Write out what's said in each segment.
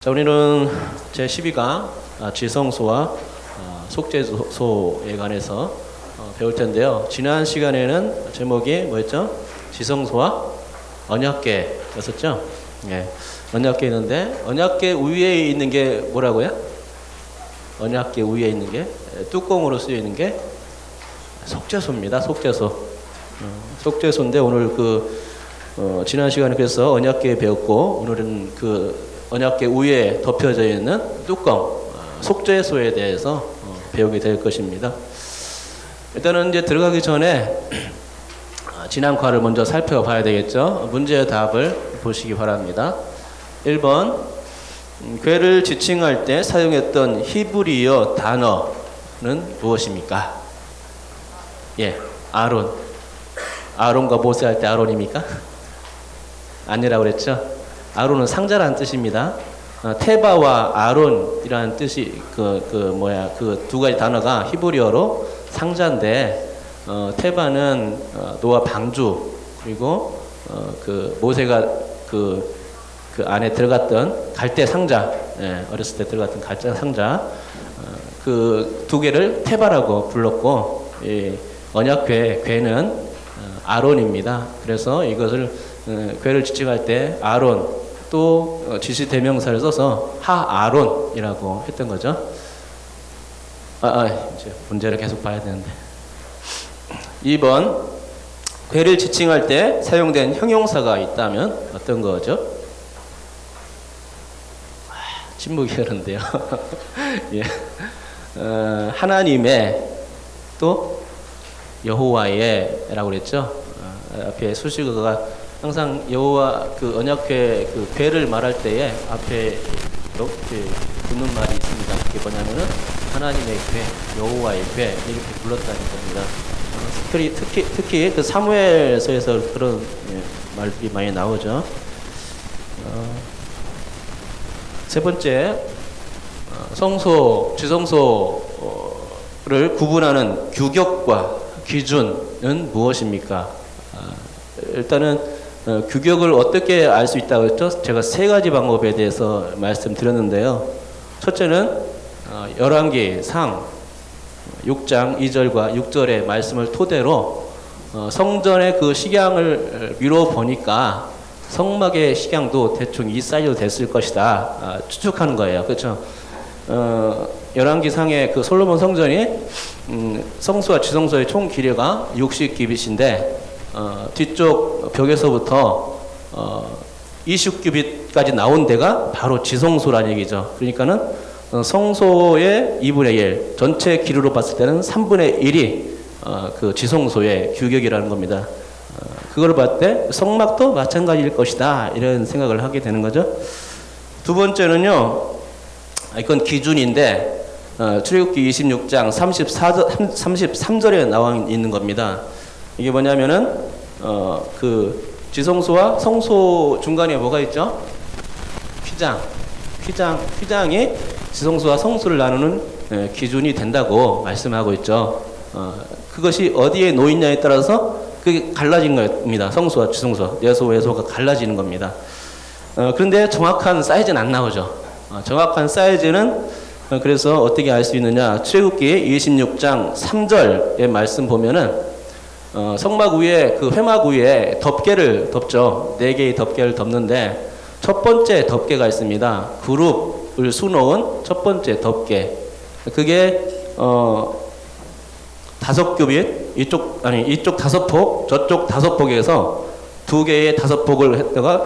자, 우리는 제12강 지성소와 속죄소에 관해서 배울 텐데요. 지난 시간에는 제목이 뭐였죠? 지성소와 언약궤였었죠? 예. 언약궤 있는데, 언약궤 위에 있는 게 뭐라고요? 언약궤 위에 있는 게 뚜껑으로 쓰여 있는 게 속죄소입니다. 속죄소. 속죄소인데 오늘 지난 시간에 그래서 언약궤 배웠고, 오늘은 언약궤 위에 덮여져 있는 뚜껑, 속죄소에 대해서 배우게 될 것입니다. 일단은 이제 들어가기 전에 지난 과를 먼저 살펴봐야 되겠죠. 문제의 답을 보시기 바랍니다. 1번, 궤를 지칭할 때 사용했던 히브리어 단어는 무엇입니까? 예, 아론. 아론과 모세 할 때 아론입니까? 아니라고 그랬죠? 아론은 상자라는 뜻입니다. 테바와 아론이라는 뜻이 그 두 가지 단어가 히브리어로 상자인데, 테바는 노아 방주, 그리고 모세가 그 안에 들어갔던 갈대 상자, 예, 어렸을 때 들어갔던 갈대 상자, 그 두 개를 테바라고 불렀고, 언약궤는 아론입니다. 그래서 이것을 궤를 지칭할 때 아론, 또 지시 대명사를 써서 하아론이라고 했던 거죠. 이제 문제를 계속 봐야 되는데. 2번, 궤를 지칭할 때 사용된 형용사가 있다면 어떤 거죠? 침묵이 흐르는데요. 예. 하나님의, 또 여호와의 라고 그랬죠. 앞에 수식어가 항상 여호와 언약궤 궤를 말할 때에 앞에 이렇게 붙는 말이 있습니다. 그게 뭐냐면은 하나님의 궤, 여호와의 궤 이렇게 불렀다는 겁니다. 특히 사무엘서에서 그런 말들이 많이 나오죠. 세 번째, 성소, 지성소를 구분하는 규격과 기준은 무엇입니까? 일단은 규격을 어떻게 알 수 있다고 했죠? 제가 세 가지 방법에 대해서 말씀드렸는데요. 첫째는 열왕기상 6장 2절과 6절의 말씀을 토대로 성전의 그 식양을 미뤄 보니까 성막의 식양도 대충 이 사이즈로 됐을 것이다 추측하는 거예요. 그렇죠? 열왕기상의 솔로몬 성전이 성소와 지성소의 총 길이가 60규빗인데 뒤쪽 벽에서부터 20규빗까지 나온 데가 바로 지성소라는 얘기죠. 그러니까는 성소의 2분의 1, 전체 길이로 봤을 때는 3분의 1이 그 지성소의 규격이라는 겁니다. 그걸 봤을 때 성막도 마찬가지일 것이다 이런 생각을 하게 되는 거죠. 두 번째는요, 이건 기준인데 출애굽기 26장 33절에 나와 있는 겁니다. 이게 뭐냐면은 지성소와 성소 중간에 뭐가 있죠? 휘장이 지성소와 성소를 나누는 기준이 된다고 말씀하고 있죠. 그것이 어디에 놓이냐에 따라서 그게 갈라진 겁니다. 성소와 지성소, 내소, 외소가 갈라지는 겁니다. 그런데 정확한 사이즈는 안 나오죠. 정확한 사이즈는 그래서 어떻게 알 수 있느냐? 출애굽기 26장 3절의 말씀 보면은 성막 위에 회막 위에 덮개를 덮죠. 4개의 덮개를 덮는데 첫 번째 덮개가 있습니다. 그룹을 수놓은 첫 번째 덮개. 그게 5규빗, 이쪽 5폭, 저쪽 5폭에서 2개의 5폭을 했다가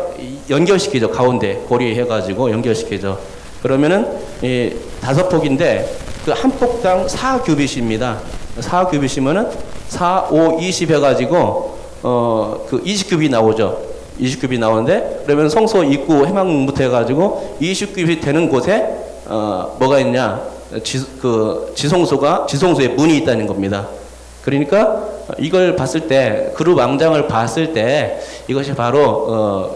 연결시키죠. 가운데 고리 해가지고 연결시키죠. 그러면은 이 5폭인데 한 폭당 4규빗입니다. 4규빗이면은 4, 5, 20 해가지고 20규빗 나오죠. 20규빗 나오는데, 그러면 성소 입구 해망부터 해가지고 20규빗 되는 곳에 뭐가 있냐? 지성소의 문이 있다는 겁니다. 그러니까 이걸 봤을 때, 그룹 왕장을 봤을 때 이것이 바로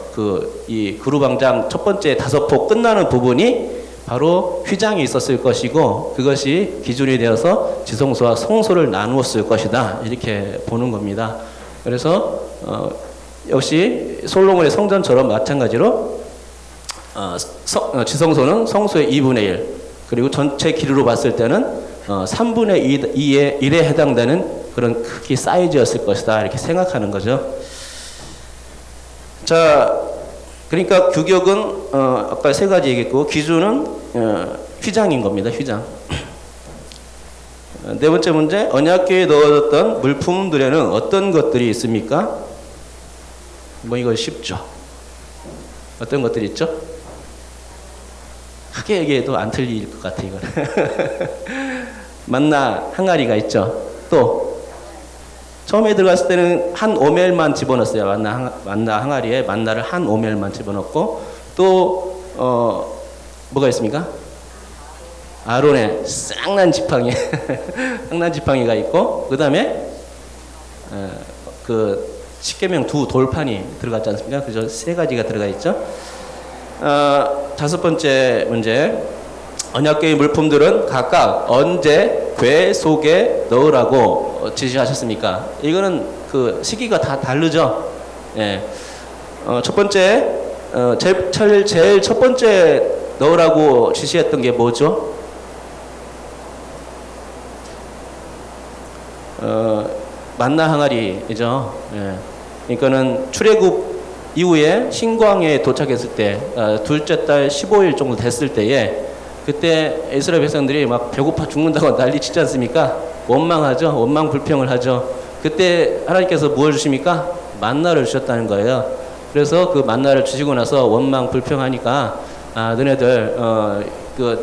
이 그룹 왕장 첫 번째 5폭 끝나는 부분이 바로 휘장이 있었을 것이고, 그것이 기준이 되어서 지성소와 성소를 나누었을 것이다 이렇게 보는 겁니다. 그래서 역시 솔로몬의 성전처럼 마찬가지로 지성소는 성소의 2분의 1, 그리고 전체 길이로 봤을 때는 3분의 2의 1에 해당되는 그런 크기 사이즈였을 것이다, 이렇게 생각하는 거죠. 자, 그러니까 규격은 아까 세 가지 얘기했고, 기준은 휘장인 겁니다. 휘장. 네 번째 문제, 언약궤에 넣어졌던 물품들에는 어떤 것들이 있습니까? 뭐 이거 쉽죠. 어떤 것들이 있죠? 크게 얘기해도 안 틀릴 것 같아, 이거. 만나 항아리가 있죠. 또 처음에 들어갔을 때는 한 오멜만 집어넣었어요. 만나 항아리에 만나를 한 오멜만 집어넣고, 또 뭐가 있습니까? 아론의 쌍난 지팡이, 쌍난 지팡이가 있고, 그 다음에 그 십계명 두 돌판이 들어갔지 않습니까? 그죠? 세 가지가 들어가 있죠. 다섯 번째 문제, 언약궤의 물품들은 각각 언제 궤 속에 넣으라고 지시하셨습니까? 이거는 그 시기가 다 다르죠. 예. 첫 번째, 제일 첫 번째 넣으라고 지시했던 게 뭐죠? 만나 항아리죠. 예. 그러니까는 출애굽 이후에 신광에 도착했을 때, 둘째 달 15일 정도 됐을 때에, 그때 이스라엘 백성들이 막 배고파 죽는다고 난리 치지 않습니까? 원망하죠. 원망 불평을 하죠. 그때 하나님께서 무엇을 주십니까? 만나를 주셨다는 거예요. 그래서 그 만나를 주시고 나서 원망 불평하니까, 너네들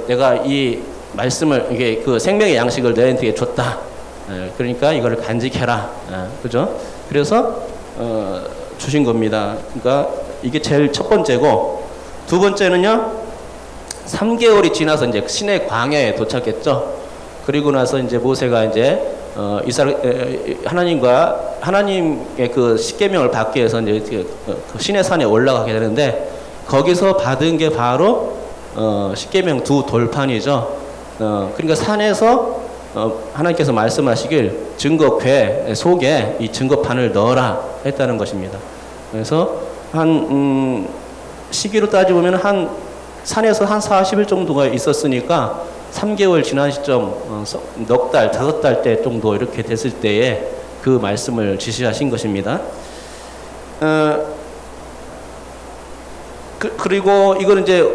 내가 이 말씀을, 이게 그 생명의 양식을 너희한테 줬다. 그러니까 이거를 간직해라. 그죠? 그래서 주신 겁니다. 그러니까 이게 제일 첫 번째고, 두 번째는요, 3개월이 지나서 이제 시내 광야에 도착했죠. 그리고 나서 이제 모세가 이제 하나님의 그 십계명을 받기 위해서 이제 그 시내 산에 올라가게 되는데, 거기서 받은 게 바로 십계명 두 돌판이죠. 그러니까 산에서 하나님께서 말씀하시길 증거궤 속에 이 증거판을 넣어라 했다는 것입니다. 그래서 시기로 따지보면 산에서 한 40일 정도가 있었으니까 3개월 지난 시점, 넉 달, 5달 때 정도 이렇게 됐을 때에 그 말씀을 지시하신 것입니다. 그리고 이거는 이제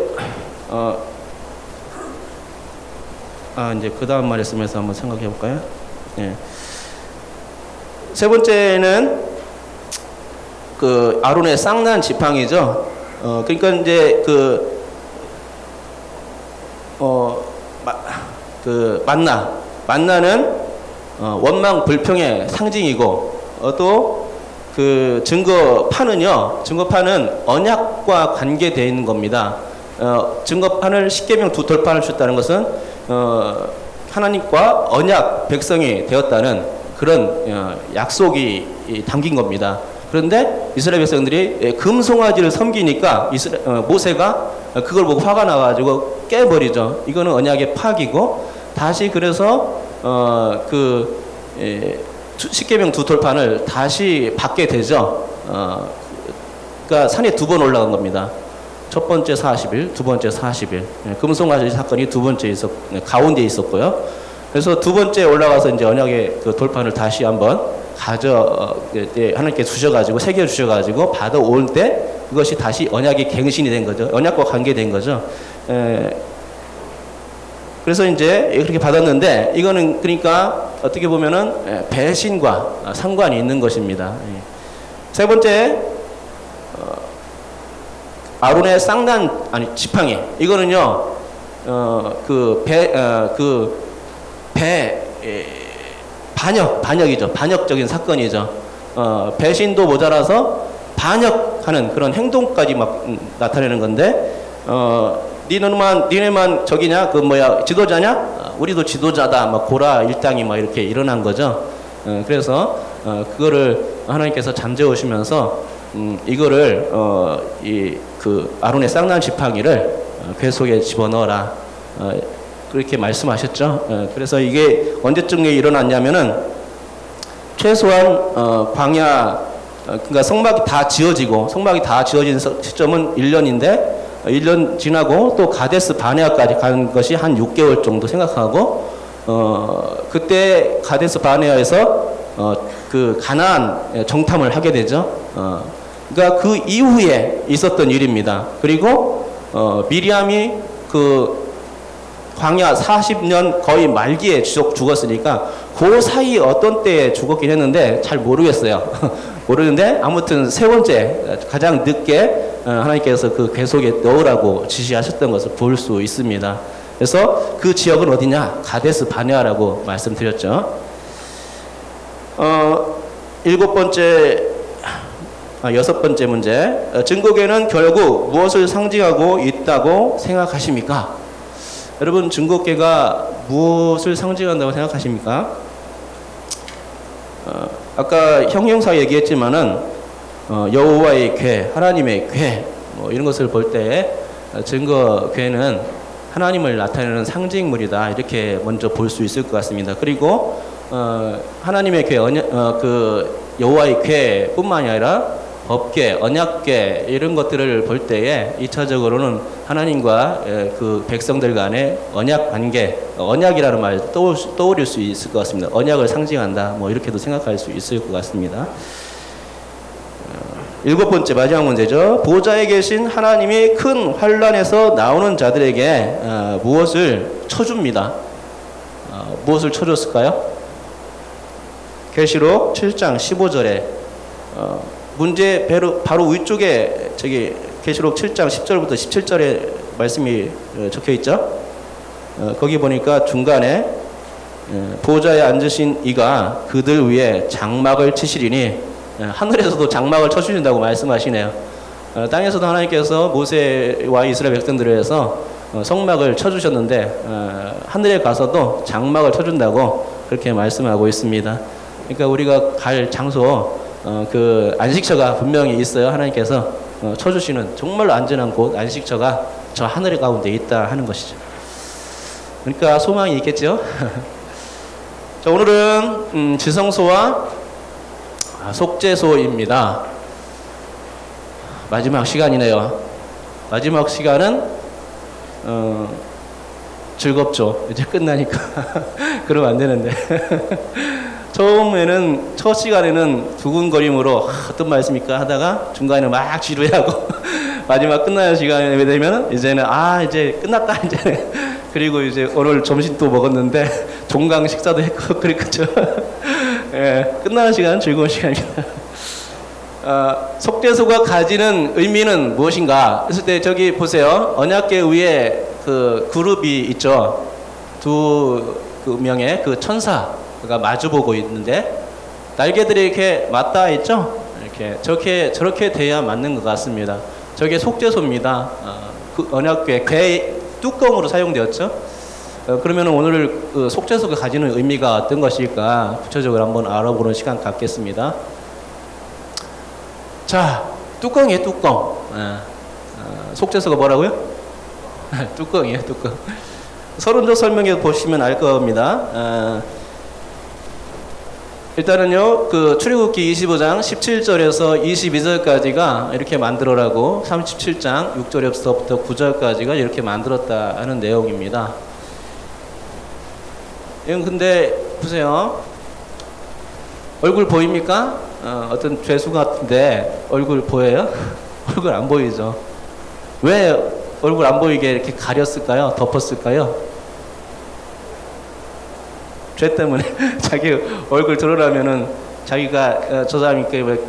이제 그 다음 말씀에서 한번 생각해 볼까요? 예. 세 번째는 그 아론의 쌍난 지팡이죠. 그러니까 이제 만나는 원망 불평의 상징이고, 또 그 증거판은 언약과 관계되어 있는 겁니다. 증거판을 십계명 두 돌판을 줬다는 것은 하나님과 언약 백성이 되었다는 그런 약속이 담긴 겁니다. 그런데 이스라엘 백성들이 금송아지를 섬기니까 모세가 그걸 보고 화가 나가지고 깨버리죠. 이거는 언약의 파기고, 다시 그래서 십계명 두 돌판을 다시 받게 되죠. 그러니까 산에 두 번 올라간 겁니다. 첫 번째 40일, 두 번째 40일. 금송아지 사건이 두 번째 가운데 있었고요. 그래서 두 번째 올라가서 이제 언약의 그 돌판을 다시 한번 하나님께 주셔가지고, 새겨 주셔가지고 받아올 때 그것이 다시 언약의 갱신이 된 거죠. 언약과 관계된 거죠. 그래서 이제 그렇게 받았는데, 이거는 그러니까 어떻게 보면은 배신과 상관이 있는 것입니다. 세 번째, 아론의 지팡이. 이거는요, 반역이죠. 반역적인 사건이죠. 배신도 모자라서 반역하는 그런 행동까지 막 나타내는 건데, 니네만 저기냐? 지도자냐? 우리도 지도자다. 막 고라 일당이 막 이렇게 일어난 거죠. 그래서 그거를 하나님께서 잠재우시면서 이거를 아론의 쌍난 지팡이를 궤 속에 집어넣어라. 그렇게 말씀하셨죠. 그래서 이게 언제쯤 일어났냐면은 최소한 광야, 그러니까 성막이 다 지어진 시점은 1년인데 1년 지나고 또 가데스 바네아까지 간 것이 한 6개월 정도 생각하고 그때 가데스 바네아에서 그 가나안 정탐을 하게 되죠. 그러니까 그 이후에 있었던 일입니다. 그리고 미리암이 그 광야 40년 거의 말기에 죽었으니까 그 사이 어떤 때에 죽었긴 했는데 잘 모르겠어요. 모르는데 아무튼 세 번째 가장 늦게 하나님께서 그 궤속에 넣으라고 지시하셨던 것을 볼 수 있습니다. 그래서 그 지역은 어디냐? 가데스 바네아라고 말씀드렸죠. 여섯 번째 문제. 증거궤는 결국 무엇을 상징하고 있다고 생각하십니까? 여러분, 증거궤가 무엇을 상징한다고 생각하십니까? 아까 형용사 얘기했지만은 여호와의 궤, 하나님의 궤, 뭐 이런 것을 볼 때 증거궤는 하나님을 나타내는 상징물이다, 이렇게 먼저 볼 수 있을 것 같습니다. 그리고 하나님의 궤, 그 여호와의 궤뿐만이 아니라 법궤, 언약궤 이런 것들을 볼 때에 2차적으로는 하나님과 그 백성들 간의 언약 관계, 언약이라는 말 떠올릴 수 있을 것 같습니다. 언약을 상징한다, 뭐 이렇게도 생각할 수 있을 것 같습니다. 7번째 마지막 문제죠. 보좌에 계신 하나님이 큰 환란에서 나오는 자들에게 무엇을 쳐줍니다. 무엇을 쳐줬을까요? 계시록 7장 15절에 문제 바로 위쪽에 저기 계시록 7장 10절부터 17절에 말씀이 적혀 있죠. 거기 보니까 중간에 보좌에 앉으신 이가 그들 위에 장막을 치시리니, 하늘에서도 장막을 쳐주신다고 말씀하시네요. 땅에서도 하나님께서 모세와 이스라엘 백성들을 위해서 성막을 쳐주셨는데 하늘에 가서도 장막을 쳐준다고 그렇게 말씀하고 있습니다. 그러니까 우리가 갈 장소, 그 안식처가 분명히 있어요. 하나님께서 쳐주시는 정말로 안전한 곳, 안식처가 저 하늘 가운데 있다 하는 것이죠. 그러니까 소망이 있겠죠. 자, 오늘은 지성소와 속죄소입니다. 마지막 시간이네요. 마지막 시간은 즐겁죠. 이제 끝나니까. 그러면 안 되는데. 처음에는, 첫 시간에는 두근거림으로 어떤 말씀입니까 하다가 중간에 막 지루해하고 마지막 끝나는 시간에 되면 이제는 이제 끝났다 이제. 그리고 이제 오늘 점심 또 먹었는데 종강 식사도 했고 그랬죠. 예, 끝나는 시간은 즐거운 시간입니다. 속죄소가 가지는 의미는 무엇인가 했을 때 저기 보세요. 언약궤 위에 그 그룹이 있죠. 두 명의 그 천사가 마주보고 있는데 날개들이 이렇게 맞닿아 있죠. 이렇게 저렇게 돼야 맞는 것 같습니다. 저게 속죄소입니다. 그 언약궤 궤 뚜껑으로 사용되었죠. 그러면 오늘 그 속죄소가 가지는 의미가 어떤 것일까 구체적으로 한번 알아보는 시간 갖겠습니다. 자, 뚜껑이에요, 뚜껑. 속죄소가 뭐라고요? 뚜껑이에요, 뚜껑. 서론적 설명에 보시면 알 겁니다. 일단은요, 그 출애굽기 25장 17절에서 22절까지가 이렇게 만들어라고, 37장 6절에서부터 9절까지가 이렇게 만들었다 하는 내용입니다. 이건 근데 보세요. 얼굴 보입니까? 어떤 죄수 같은데 얼굴 보여요? 얼굴 안 보이죠. 왜 얼굴 안 보이게 이렇게 가렸을까요? 덮었을까요? 죄 때문에 자기 얼굴 드러나면은 자기가 저 사람이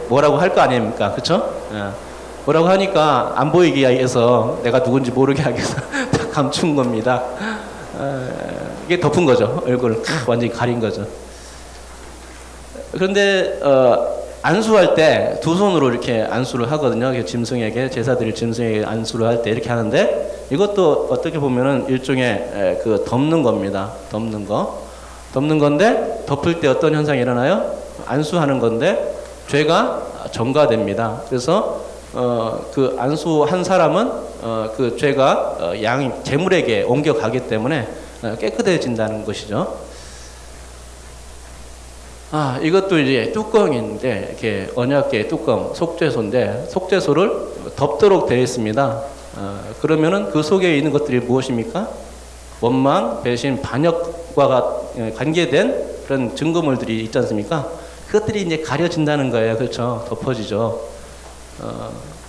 뭐라고 할 거 아닙니까? 그쵸? 뭐라고 하니까 안 보이게 해서 내가 누군지 모르게 하기 위해서 다 감춘 겁니다. 이게 덮은 거죠. 얼굴을 완전히 가린 거죠. 그런데 안수할 때 두 손으로 이렇게 안수를 하거든요. 짐승에게, 제사드릴 짐승에게 안수를 할 때 이렇게 하는데, 이것도 어떻게 보면은 일종의 그 덮는 겁니다. 덮는 건데, 덮을 때 어떤 현상이 일어나요? 안수하는 건데 죄가 전가됩니다. 그래서 그 안수한 사람은 그 죄가 재물에게 옮겨가기 때문에 깨끗해진다는 것이죠. 이것도 이제 뚜껑인데, 이렇게 언약궤 뚜껑, 속죄소인데, 속죄소를 덮도록 되어 있습니다. 그러면은 그 속에 있는 것들이 무엇입니까? 원망, 배신, 반역과 관계된 그런 증거물들이 있지 않습니까? 그것들이 이제 가려진다는 거예요. 그렇죠? 덮어지죠.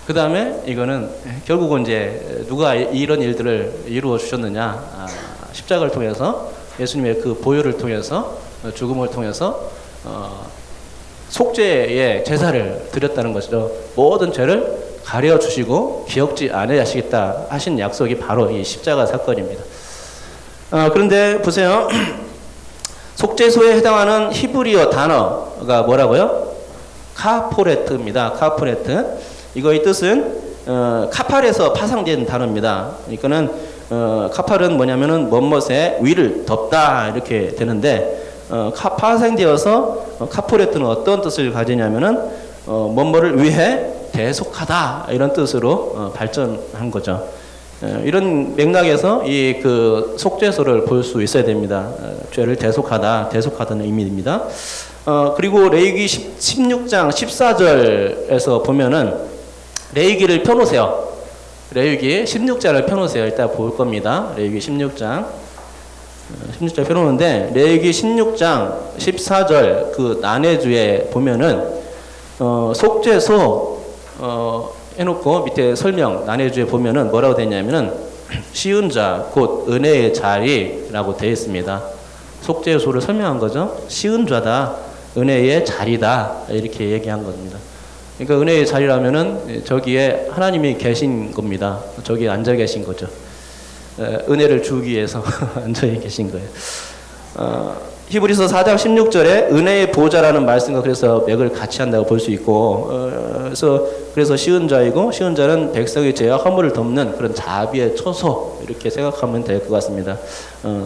그 다음에 이거는 결국은 이제 누가 이런 일들을 이루어 주셨느냐? 십자가를 통해서 예수님의 그 보혈을 통해서 죽음을 통해서 속죄의 제사를 드렸다는 것이죠. 모든 죄를 가려주시고 기억지 않으려 하시겠다 하신 약속이 바로 이 십자가 사건입니다. 그런데 보세요. 속죄소에 해당하는 히브리어 단어가 뭐라고요? 카포레트입니다. 카포레트. 이거의 뜻은 카팔에서 파생된 단어입니다. 그러니까는 카팔은 뭐냐면은 뭐뭇의 위를 덮다 이렇게 되는데 파생되어서 카포레트는 어떤 뜻을 가지냐면은 뭐뭐를 위해 대속하다 이런 뜻으로 발전한 거죠. 이런 맥락에서 이 그 속죄소를 볼 수 있어야 됩니다. 죄를 대속하다는 의미입니다. 그리고 레위기 16장 14절에서 보면은 레위기를 펴놓으세요. 레위기 16장을 펴놓으세요. 이따 볼 겁니다. 레위기 16장 펴놓는데 레위기 16장 14절 그 난해주에 보면은 속죄소 해놓고 밑에 설명 난해주에 보면은 뭐라고 되냐면은 쉬운 자 곧 은혜의 자리라고 되어 있습니다. 속죄소를 설명한 거죠. 쉬운 자다, 은혜의 자리다 이렇게 얘기한 겁니다. 그러니까 은혜의 자리라면은 저기에 하나님이 계신 겁니다. 저기에 앉아 계신 거죠. 은혜를 주기 위해서 앉아 계신 거예요. 히브리서 4장 16절에 은혜의 보좌라는 말씀과 그래서 맥을 같이 한다고 볼 수 있고, 그래서 쉬운 자이고, 쉬운 자는 백성의 죄와 허물을 덮는 그런 자비의 처소, 이렇게 생각하면 될 것 같습니다.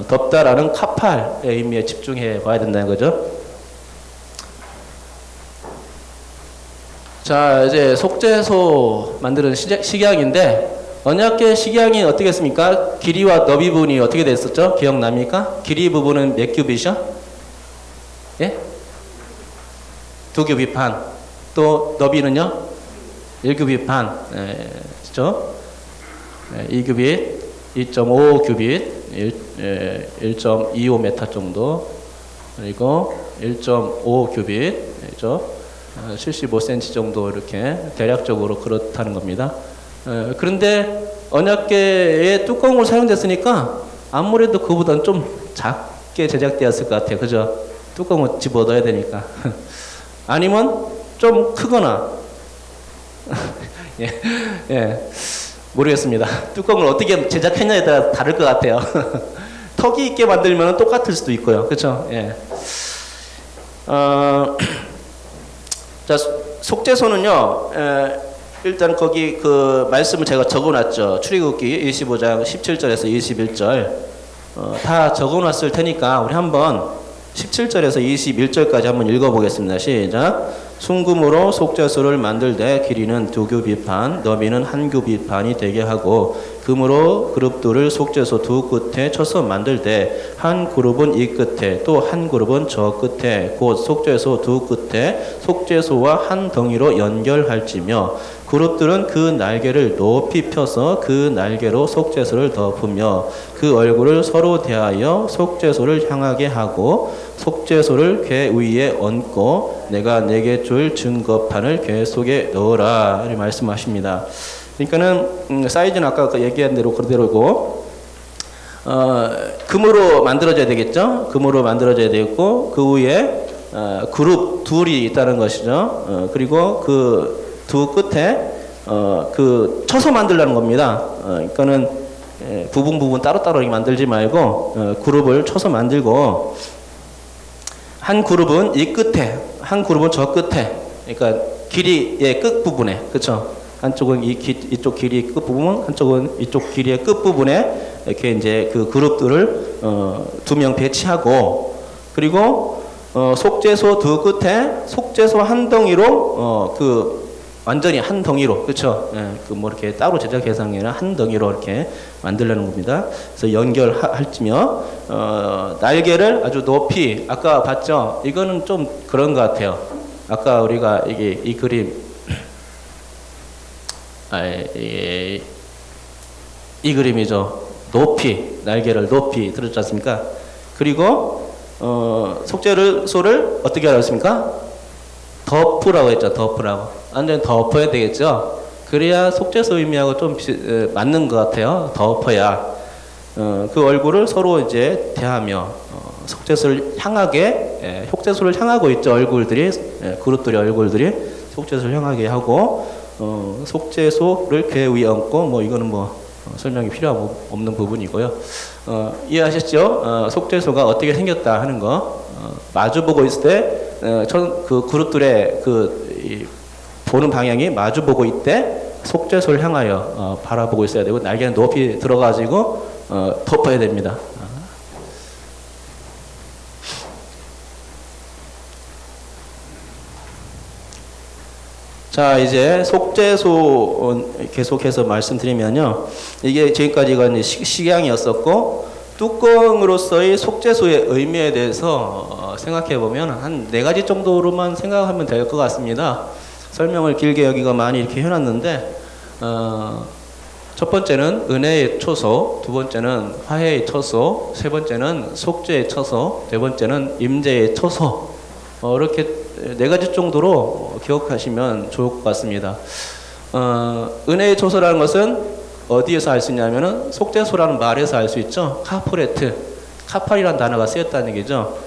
덮다라는 카팔의 의미에 집중해 봐야 된다는 거죠. 자, 이제 속죄소 만드는 식양인데, 언약궤 식양이 어떻게 했습니까? 길이와 너비 부분이 어떻게 됐었죠? 기억납니까? 길이 부분은 몇 규빗이요? 예? 2규빗 반. 또 너비는요? 1규빗 반. 그렇죠? 2규빗, 2.5규빗, 1.25m 정도. 그리고 1.5규빗, 그렇죠? 75cm 정도 이렇게 대략적으로 그렇다는 겁니다. 그런데 언약궤의 뚜껑으로 사용됐으니까 아무래도 그보다는 좀 작게 제작되었을 것 같아요. 그죠? 뚜껑을 집어넣어야 되니까. 아니면 좀 크거나 예, 모르겠습니다. 뚜껑을 어떻게 제작했냐에 따라 다를 것 같아요. 턱이 있게 만들면 똑같을 수도 있고요. 그렇죠? 예. 자, 속죄소는요. 일단 거기 그 말씀을 제가 적어놨죠. 출애굽기 25장 17절에서 21절 다 적어놨을 테니까 우리 한번 17절에서 21절까지 한번 읽어보겠습니다. 시작. 순금으로 속죄소를 만들되 길이는 2규빗 반, 너비는 1규빗 반이 되게 하고 금으로 그룹들을 속죄소 두 끝에 쳐서 만들되 한 그룹은 이 끝에 또 한 그룹은 저 끝에 곧 속죄소 두 끝에 속죄소와 한 덩이로 연결할지며 그룹들은 그 날개를 높이 펴서 그 날개로 속죄소를 덮으며 그 얼굴을 서로 대하여 속죄소를 향하게 하고 속죄소를 궤 위에 얹고 내가 내게 줄 증거판을 궤 속에 넣으라 이렇게 말씀하십니다. 그러니까는 사이즈는 아까 얘기한 대로 그대로고 금으로 만들어져야 되겠죠. 금으로 만들어져야 되겠고 그 위에 그룹 둘이 있다는 것이죠. 그리고 그 두 끝에 그 쳐서 만들라는 겁니다. 그러니까는 부분 따로따로 만들지 말고 그룹을 쳐서 만들고 한 그룹은 이 끝에 한 그룹은 저 끝에 그러니까 길이의 끝 부분에 그렇죠. 한쪽은 이쪽 길이의 끝 부분, 한쪽은 이쪽 길이의 끝 부분에 이렇게 이제 그 그룹들을 2명 배치하고 그리고 속죄소 두 끝에 속죄소 한 덩이로 그 완전히 한 덩이로 그렇죠. 예, 그 뭐 이렇게 따로 제작 대상이 아니라 한 덩이로 이렇게 만들려는 겁니다. 그래서 연결할지며 날개를 아주 높이 아까 봤죠. 이거는 좀 그런 것 같아요. 아까 우리가 이 그림 이 그림이죠. 높이, 날개를 높이 들었지 않습니까? 그리고 속죄소를 어떻게 하라고 했습니까? 덮으라고 했죠. 덮으라고. 완전히 덮어야 되겠죠. 그래야 속죄소 의미하고 좀 맞는 것 같아요. 덮어야. 그 얼굴을 서로 이제 대하며 속죄소를 향하게, 속죄소를 향하고 있죠. 얼굴들이, 그룹들의 얼굴들이 속죄소를 향하게 하고, 속죄소를 궤 위에 얹고, 뭐 이거는 뭐 설명이 필요 없는 부분이고요. 이해하셨죠? 속죄소가 어떻게 생겼다 하는 거. 마주보고 있을 때, 그 그룹들의 보는 방향이 마주보고 있대 속죄소를 향하여 바라보고 있어야 되고, 날개는 높이 들어가지고 덮어야 됩니다. 자, 이제 속죄소 계속해서 말씀드리면요. 이게 지금까지가 이제 식양이었었고, 뚜껑으로서의 속죄소의 의미에 대해서 생각해 보면 한 4가지 정도로만 생각하면 될 것 같습니다. 설명을 길게 여기가 많이 이렇게 해놨는데, 첫 번째는 은혜의 초소, 두 번째는 화해의 초소, 세 번째는 속죄의 초소, 네 번째는 임재의 초소. 이렇게 4가지 정도로 기억하시면 좋을 것 같습니다. 은혜의 초소라는 것은 어디에서 알 수 있냐면은 속죄소라는 말에서 알 수 있죠. 카포레트, 카팔이라는 단어가 쓰였다는 얘기죠.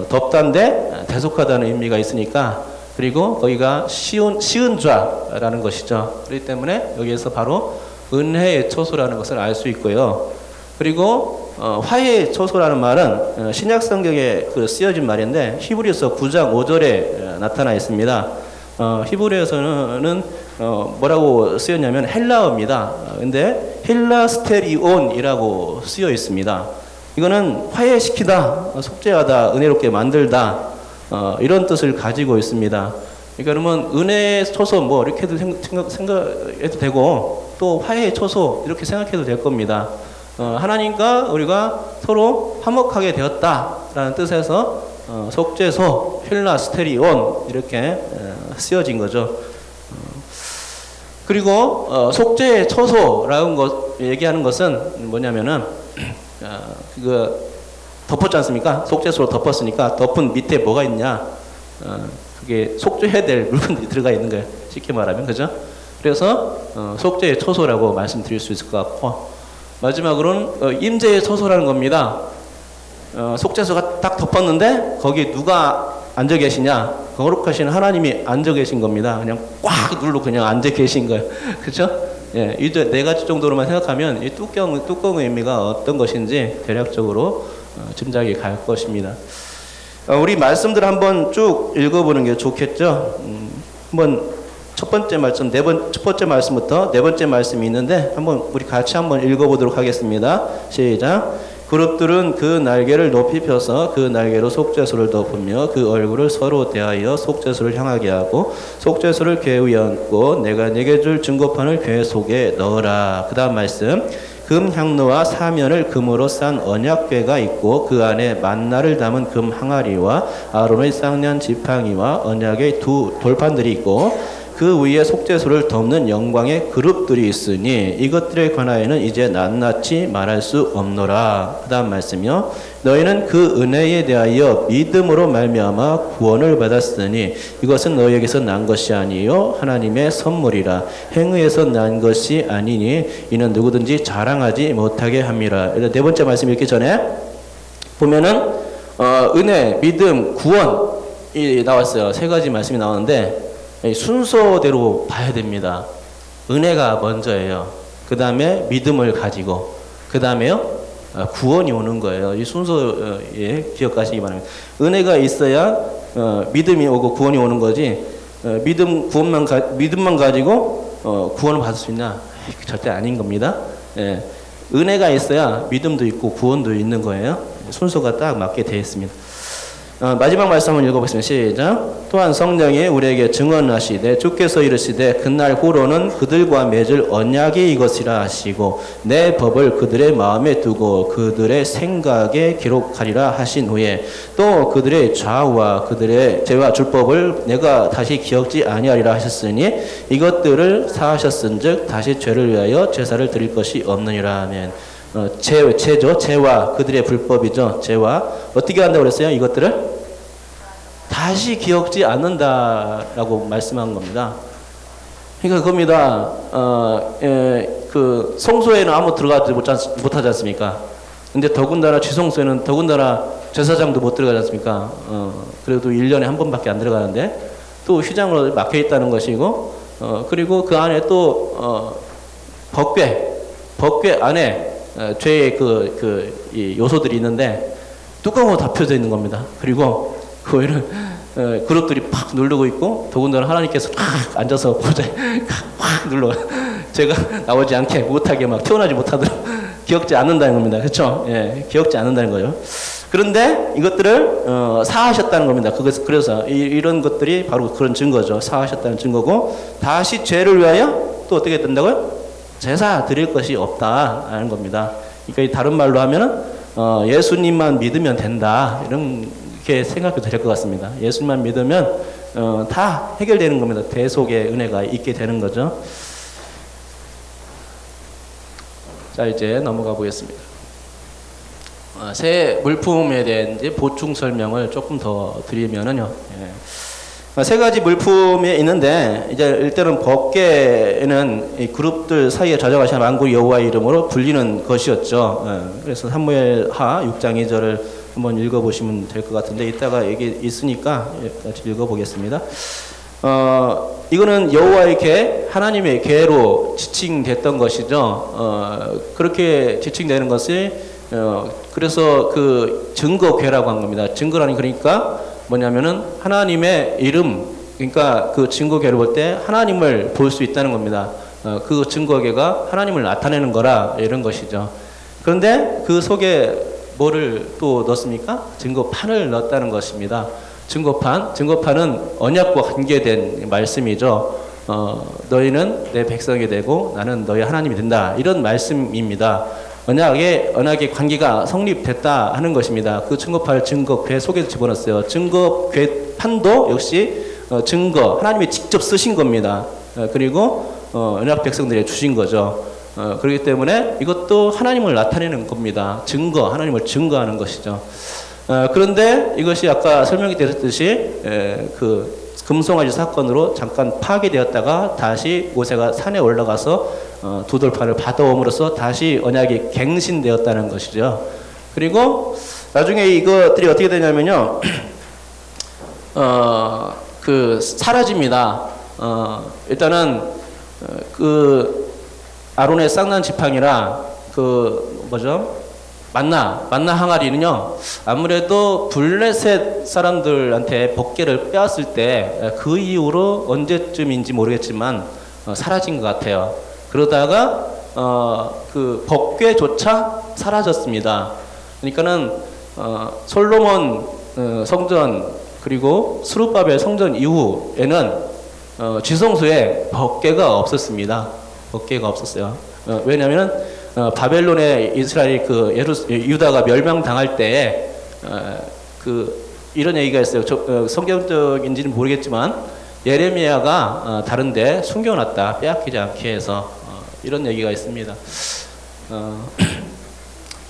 덮단데 대속하다는 의미가 있으니까, 그리고 거기가 시은 좌라는 것이죠. 그렇기 때문에 여기에서 바로 은혜의 초소라는 것을 알 수 있고요. 그리고 화해의 초소라는 말은 신약 성경에 쓰여진 말인데 히브리서 9장 5절에 나타나 있습니다. 히브리어에서는 뭐라고 쓰였냐면 헬라어입니다. 근데 헬라스테리온이라고 쓰여 있습니다. 이거는 화해시키다, 속죄하다, 은혜롭게 만들다, 이런 뜻을 가지고 있습니다. 그러니까 그러면 은혜의 초소 뭐 이렇게 해도 생각해도 되고, 또 화해의 초소 이렇게 생각해도 될 겁니다. 하나님과 우리가 서로 화목하게 되었다라는 뜻에서 속죄소, 힐라스테리온 이렇게 쓰여진 거죠. 그리고 속죄의 초소라는 것 얘기하는 것은 뭐냐면은 덮었지 않습니까? 속죄소로 덮었으니까 덮은 밑에 뭐가 있냐? 그게 속죄해야 될 물건들이 들어가 있는 거예요. 쉽게 말하면, 그죠? 그래서 속죄의 초소라고 말씀드릴 수 있을 것 같고, 마지막으로는 임재의 초소라는 겁니다. 속죄소가 딱 덮었는데 거기 누가 앉아 계시냐? 거룩하신 하나님이 앉아 계신 겁니다. 그냥 꽉 눌러 그냥 앉아 계신 거예요. 그렇죠? 예, 이 4가지 정도로만 생각하면 이 뚜껑의 의미가 어떤 것인지 대략적으로 짐작이 갈 것입니다. 우리 말씀들 한번 쭉 읽어보는 게 좋겠죠. 한번 첫 번째 말씀부터 4번째 말씀이 있는데 한번 우리 같이 한번 읽어보도록 하겠습니다. 시작. 그룹들은 그 날개를 높이 펴서 그 날개로 속죄소를 덮으며 그 얼굴을 서로 대하여 속죄소를 향하게 하고 속죄소를 궤 위에 얹고 내가 네게 줄 증거판을 궤 속에 넣으라. 그 다음 말씀. 금 향로와 사면을 금으로 싼 언약궤가 있고 그 안에 만나를 담은 금 항아리와 아론의 쌍난 지팡이와 언약의 2 돌판들이 있고 그 위에 속죄소를 덮는 영광의 그룹들이 있으니 이것들에 관하여는 이제 낱낱이 말할 수 없노라. 그 다음 말씀이요. 너희는 그 은혜에 대하여 믿음으로 말미암아 구원을 받았으니 이것은 너희에게서 난 것이 아니요 하나님의 선물이라. 행위에서 난 것이 아니니 이는 누구든지 자랑하지 못하게 함이라. 4번째 말씀 읽기 전에 보면은 은혜, 믿음, 구원이 나왔어요. 3가지 말씀이 나오는데 순서대로 봐야 됩니다. 은혜가 먼저예요. 그 다음에 믿음을 가지고, 그 다음에요 구원이 오는 거예요. 이 순서에 기억하시기 바랍니다. 은혜가 있어야 믿음이 오고 구원이 오는 거지. 믿음만 가지고 구원을 받을 수 있냐? 절대 아닌 겁니다. 예. 은혜가 있어야 믿음도 있고 구원도 있는 거예요. 순서가 딱 맞게 되어 있습니다. 마지막 말씀 한번 읽어보겠습니다. 시작. 또한 성령이 우리에게 증언하시되 주께서 이르시되 그날 후로는 그들과 맺을 언약이 이것이라 하시고 내 법을 그들의 마음에 두고 그들의 생각에 기록하리라 하신 후에 또 그들의 좌우와 그들의 죄와 줄법을 내가 다시 기억지 아니하리라 하셨으니 이것들을 사하셨은즉 다시 죄를 위하여 제사를 드릴 것이 없느니라 하면 죄죠. 죄와 그들의 불법이죠. 죄와 어떻게 한다고 그랬어요? 이것들을 다시 기억지 않는다라고 말씀한 겁니다. 그러니까 그겁니다. 그 성소에는 아무 들어가지 못하지 않습니까? 근데 더군다나 지성소에는 더군다나 제사장도 못 들어가지 않습니까? 그래도 1년에 한 번밖에 안 들어가는데 또 휘장으로 막혀 있다는 것이고 그리고 그 안에 또 법궤 안에 죄의 이 요소들이 있는데 뚜껑으로 덮여져 있는 겁니다. 그리고 거기는 그룹들이 팍 누르고 있고 더군다나 하나님께서 팍 앉아서 보좌에 팍 눌러 제가 나오지 않게 못하게 막 태어나지 못하도록 기억지 않는다는 겁니다. 그렇죠? 예, 기억지 않는다는 거죠. 그런데 이것들을 사하셨다는 겁니다. 그래서 이런 것들이 바로 그런 증거죠. 사하셨다는 증거고 다시 죄를 위하여 또 어떻게 된다고요? 제사 드릴 것이 없다라는 겁니다. 그러니까 다른 말로 하면은 예수님만 믿으면 된다 이렇게 생각해도 될 것 같습니다. 예수님만 믿으면 다 해결되는 겁니다. 대속의 은혜가 있게 되는 거죠. 자 이제 넘어가 보겠습니다. 새 물품에 대한 이제 보충 설명을 조금 더 드리면은요. 세 가지 물품이 있는데 이제 일단은 법궤는 이 그룹들 사이에 좌정하신 만국 여호와의 이름으로 불리는 것이었죠. 그래서 사무엘하 6장 2절을 한번 읽어보시면 될 것 같은데 이따가 여기 있으니까 같이 읽어보겠습니다. 이거는 여호와의 궤, 하나님의 궤로 지칭됐던 것이죠. 그렇게 지칭되는 것이 그래서 그 증거궤라고 한 겁니다. 증거라니 그러니까 뭐냐면은 하나님의 이름, 그러니까 그 증거궤를 볼 때 하나님을 볼 수 있다는 겁니다. 그 증거궤가 하나님을 나타내는 거라 이런 것이죠. 그런데 그 속에 뭐를 또 넣습니까? 증거판을 넣었다는 것입니다. 증거판은 언약과 관계된 말씀이죠. 너희는 내 백성이 되고 나는 너희 하나님이 된다. 이런 말씀입니다. 언약의 관계가 성립됐다 하는 것입니다. 그 증거판을 증거궤 속에 집어넣었어요. 증거궤판도 역시 증거, 하나님이 직접 쓰신 겁니다. 그리고 언약 백성들에게 주신 거죠. 그렇기 때문에 이것도 하나님을 나타내는 겁니다. 하나님을 증거하는 것이죠. 그런데 이것이 아까 설명이 되었듯이 그 금송아지 사건으로 잠깐 파괴되었다가 다시 모세가 산에 올라가서 두 돌판을 받아옴으로써 다시 언약이 갱신되었다는 것이죠. 그리고 나중에 이것들이 어떻게 되냐면요, 사라집니다. 일단은 그 아론의 쌍난 지팡이라 만나 항아리는요, 아무래도 블레셋 사람들한테 법궤를 빼앗을 때 그 이후로 언제쯤인지 모르겠지만 사라진 것 같아요. 그러다가 그 법궤조차 사라졌습니다. 그러니까는 솔로몬 성전 그리고 스룹바벨 성전 이후에는 지성소에 법궤가 없었습니다. 법궤가 없었어요. 왜냐하면 바벨론의 이스라엘 유다가 멸망당할 때에 이런 얘기가 있어요. 성경적인지는 모르겠지만 예레미야가 다른데 숨겨놨다, 빼앗기지 않게 해서 이런 얘기가 있습니다.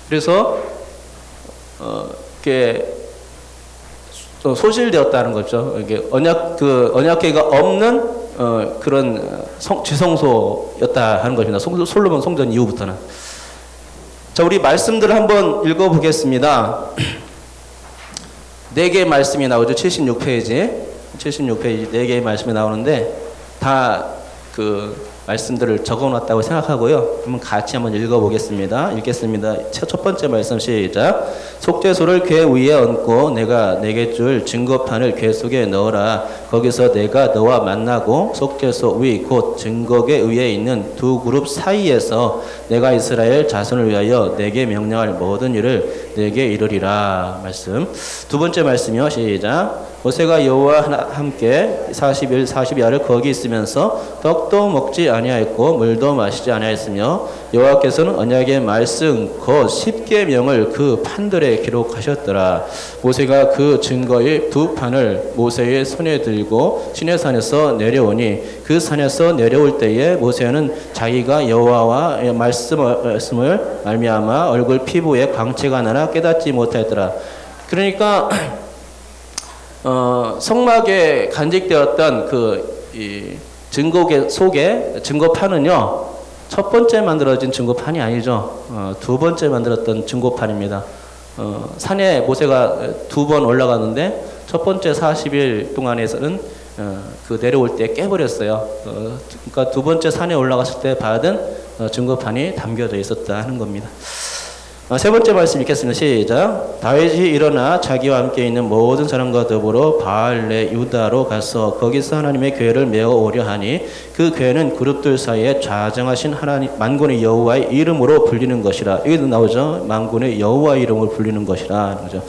그래서 이렇게 소실되었다는 거죠. 이게 언약궤가 없는 그런 지성소였다 하는 것입니다. 솔로몬 성전 이후부터는. 자, 우리 말씀들을 한번 읽어보겠습니다. 4개의 말씀이 나오죠. 76페이지 4개의 말씀이 나오는데 다 그 말씀들을 적어놨다고 생각하고요. 한번 같이 한번 읽어보겠습니다. 읽겠습니다. 첫 번째 말씀 시작. 속죄소를 궤 위에 얹고 내가 내게 줄 증거판을 궤 속에 넣어라. 거기서 내가 너와 만나고 속죄소 위 곧 증거계 위에 있는 두 그룹 사이에서 내가 이스라엘 자손을 위하여 내게 명령할 모든 일을 내게 이르리라. 말씀. 두 번째 말씀이요. 시작. 모세가 여호와와 함께 40일 40야를 거기 있으면서 떡도 먹지 아니하였고 물도 마시지 아니하였으며 여호와께서는 언약의 말씀 곧 10계명을 그 판들에 기록하셨더라. 모세가 그 증거의 두 판을 모세의 손에 들고 시내산에서 내려오니 그 산에서 내려올 때에 모세는 자기가 여호와와 말씀을 말미암아 얼굴 피부에 광채가 나나 깨닫지 못하였더라. 그러니까 성막에 간직되었던 이 증거계 속에 증거판은요, 첫 번째 만들어진 증거판이 아니죠. 두 번째 만들었던 증거판입니다. 산에 모세가 두 번 올라갔는데 첫 번째 40일 동안에서는 그 내려올 때 깨버렸어요. 그러니까 두 번째 산에 올라갔을 때 받은 증거판이 담겨져 있었다 하는 겁니다. 세 번째 말씀 읽겠습니다. 시작. 다윗이 일어나 자기와 함께 있는 모든 사람과 더불어 바알레 유다로 가서 거기서 하나님의 교회를 메어오려 하니 그 교회는 그룹들 사이에 좌정하신 하나님 만군의 여호와의 이름으로 불리는 것이라. 여기도 나오죠. 만군의 여호와의 이름으로 불리는 것이라. 그죠?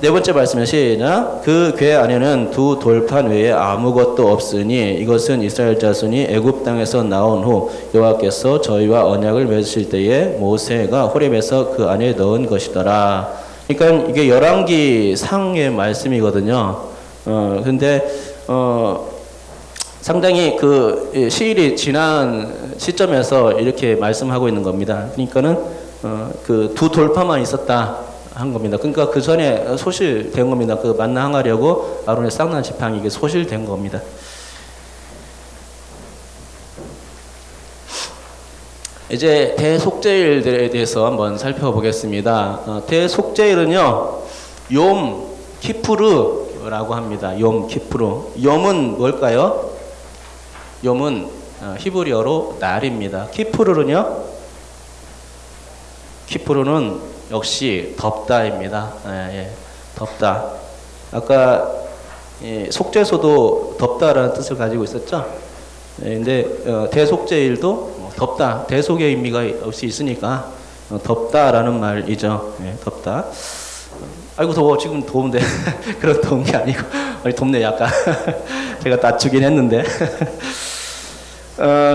네 번째 말씀은 시작. 그 궤 안에는 두 돌판 외에 아무것도 없으니 이것은 이스라엘 자손이 애굽 땅에서 나온 후 여호와께서 저희와 언약을 맺으실 때에 모세가 호렙에서 그 안에 넣은 것이더라. 그러니까 이게 열왕기 상의 말씀이거든요. 근데 상당히 그 시일이 지난 시점에서 이렇게 말씀하고 있는 겁니다. 그러니까는 그 두 돌파만 있었다 한 겁니다. 그러니까 그 전에 소실된 겁니다. 그 만나 항아리하고 아론의 쌍난 지팡이 이게 소실된 겁니다. 이제 대속죄일들에 대해서 한번 살펴보겠습니다. 대속죄일은요, 욤 키푸르라고 합니다. 욤 키푸르. 욤은 뭘까요? 욤은 히브리어로 날입니다. 키푸르는 역시 덥다입니다. 예, 덥다. 아까 속죄소도 덥다라는 뜻을 가지고 있었죠. 근데 대속죄일도 덥다, 대속의 의미가 없이 있으니까 덥다라는 말이죠. 예, 덥다. 아이고 더워. 지금 더운데 그런 더운 게 아니고 덥네 약간. 제가 낮추긴 했는데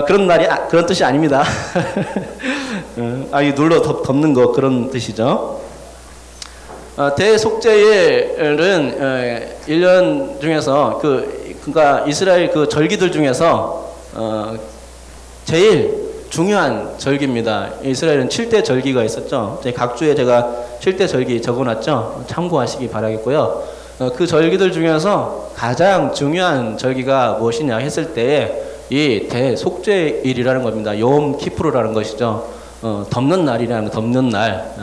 그런 날이 그런 뜻이 아닙니다. 이 눌러 덮는 거 그런 뜻이죠. 대속죄일은 1년 중에서 그러니까 이스라엘 그 절기들 중에서 제일 중요한 절기입니다. 이스라엘은 7대 절기가 있었죠. 각 주에 제가 7대 절기 적어놨죠. 참고하시기 바라겠고요. 그 절기들 중에서 가장 중요한 절기가 무엇이냐 했을 때에 이 대속죄일이라는 겁니다. 욤 키푸르라는 것이죠. 덮는 날이라는 덮는 날,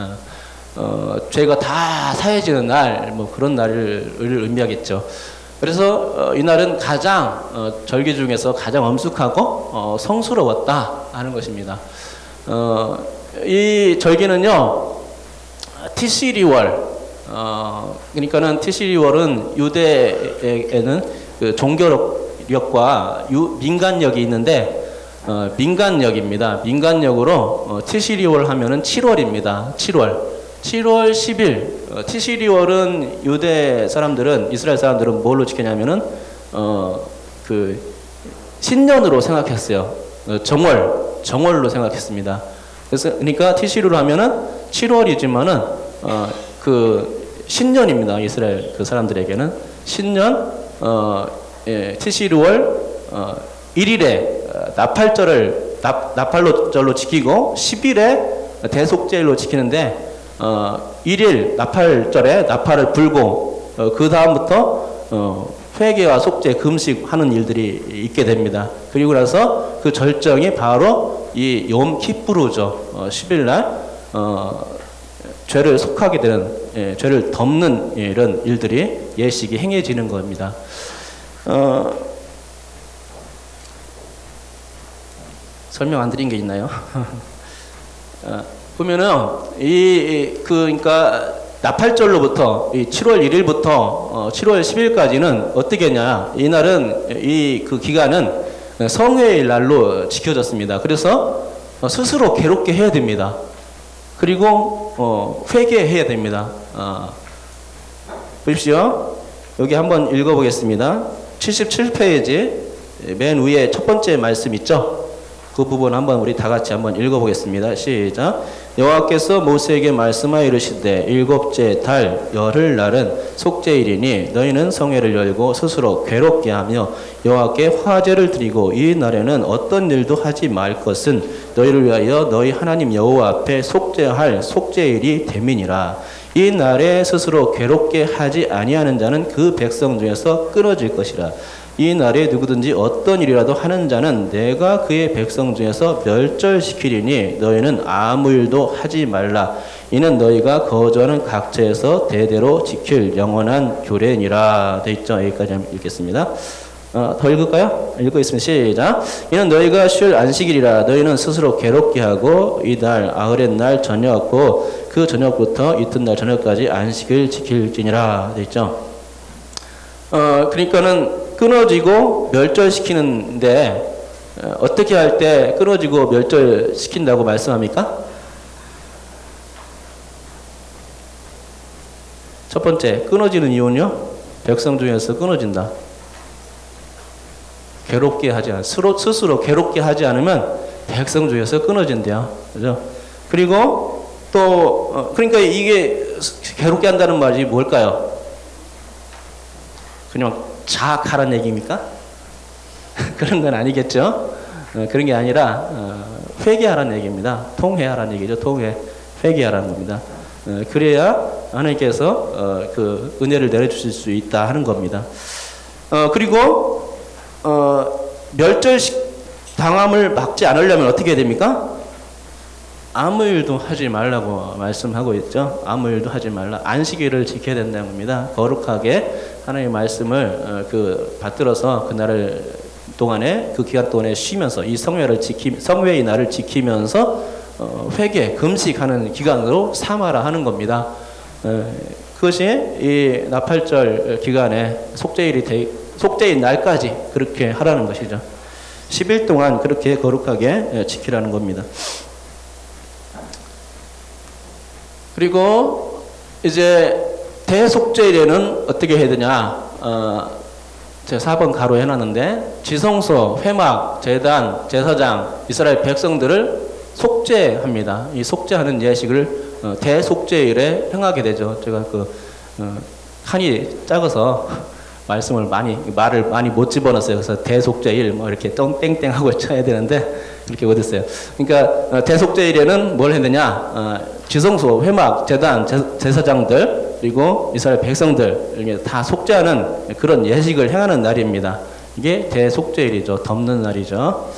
죄가 다 사해지는 날, 뭐 그런 날을 의미하겠죠. 그래서 이 날은 가장 절기 중에서 가장 엄숙하고 성스러웠다 하는 것입니다. 이 절기는요, 티시리월, 그러니까는 티시리월은 유대에는 그 종교력과 민간력이 있는데 민간력입니다. 민간력으로 티시리월 하면은 7월입니다. 7월 10일. 티시리월은 유대 사람들은, 이스라엘 사람들은 뭘로 지키냐면은 그 신년으로 생각했어요. 정월로 생각했습니다. 그래서 그러니까 티시리월 하면은 7월이지만은 그 신년입니다. 이스라엘 그 사람들에게는 신년. 티시리월 1일에 나팔절로 지키고 10일에 대속죄일로 지키는데 1일 나팔절에 나팔을 불고 그 다음부터 회개와 속죄 금식하는 일들이 있게 됩니다. 그리고 나서 그 절정이 바로 이 욤 키푸르죠. 10일날 죄를 속하게 되는, 죄를 덮는 이런 일들이 예식이 행해지는 겁니다. 설명 안 드린 게 있나요? 보면은 그러니까 나팔절로부터 이 7월 1일부터 7월 10일까지는 어떻게 했냐? 이날은 그 기간은 성회의 날로 지켜졌습니다. 그래서 스스로 괴롭게 해야 됩니다. 그리고 회개해야 됩니다. 보십시오. 여기 한번 읽어보겠습니다. 77페이지 맨 위에 첫 번째 말씀 있죠? 그 부분 한번 우리 다 같이 한번 읽어보겠습니다. 시작. 여호와께서 모세에게 말씀하여 이르시되 일곱째 달 열흘날은 속죄일이니 너희는 성회를 열고 스스로 괴롭게 하며 여호와께 화제를 드리고 이 날에는 어떤 일도 하지 말 것은 너희를 위하여 너희 하나님 여호와 앞에 속죄할 속죄일이 됨이니라. 이 날에 스스로 괴롭게 하지 아니하는 자는 그 백성 중에서 끊어질 것이라. 이 날에 누구든지 어떤 일이라도 하는 자는 내가 그의 백성 중에서 멸절시키리니 너희는 아무 일도 하지 말라. 이는 너희가 거주하는 각처에서 대대로 지킬 영원한 규례니라. 돼 있죠. 여기까지 한번 읽겠습니다. 더 읽을까요? 읽겠습니다. 시작. 이는 너희가 쉴 안식일이라. 너희는 스스로 괴롭게 하고 이달 아흐렛 날 저녁고 그 저녁부터 이튿날 저녁까지 안식을 지킬지니라. 돼 있죠. 그러니까는 끊어지고 멸절시키는데 어떻게 할 때 끊어지고 멸절시킨다고 말씀합니까? 첫 번째, 끊어지는 이유는요? 백성 중에서 끊어진다. 괴롭게 하지 않아. 스스로 괴롭게 하지 않으면 백성 중에서 끊어진대요. 그죠? 그리고 또, 그러니까 이게 괴롭게 한다는 말이 뭘까요? 그냥 자학하라는 얘기입니까? 그런 건 아니겠죠. 그런 게 아니라 회개하라는 얘기입니다. 통회하라는 얘기죠. 회개하라는 겁니다. 그래야 하나님께서 그 은혜를 내려주실 수 있다 하는 겁니다. 그리고 당함을 막지 않으려면 어떻게 해야 됩니까? 아무 일도 하지 말라고 말씀하고 있죠. 아무 일도 하지 말라. 안식일을 지켜야 된다는 겁니다. 거룩하게 하나님의 말씀을 받들어서 그날을 동안에 그 기간 동안에 쉬면서 이 성회의 날을 지키면서 회개, 금식하는 기간으로 삼아라 하는 겁니다. 그것이 이 나팔절 기간에 속죄일 날까지 그렇게 하라는 것이죠. 10일 동안 그렇게 거룩하게 지키라는 겁니다. 그리고 이제 대속죄일에는 어떻게 해야 되냐? 제가 4번 가로 해놨는데 지성소, 회막, 제단, 제사장, 이스라엘 백성들을 속죄합니다. 이 속죄하는 예식을 대속죄일에 행하게 되죠. 제가 칸이 작아서 말을 많이 못 집어넣었어요. 그래서 대속죄일 이렇게 땡땡 하고 쳐야 되는데 이렇게 못했어요. 그러니까 대속죄일에는 뭘 해야 되냐? 지성소, 회막, 제단, 제사장들 그리고 이스라엘 백성들 이게 다 속죄하는 그런 예식을 행하는 날입니다. 이게 대속죄일이죠. 덮는 날이죠.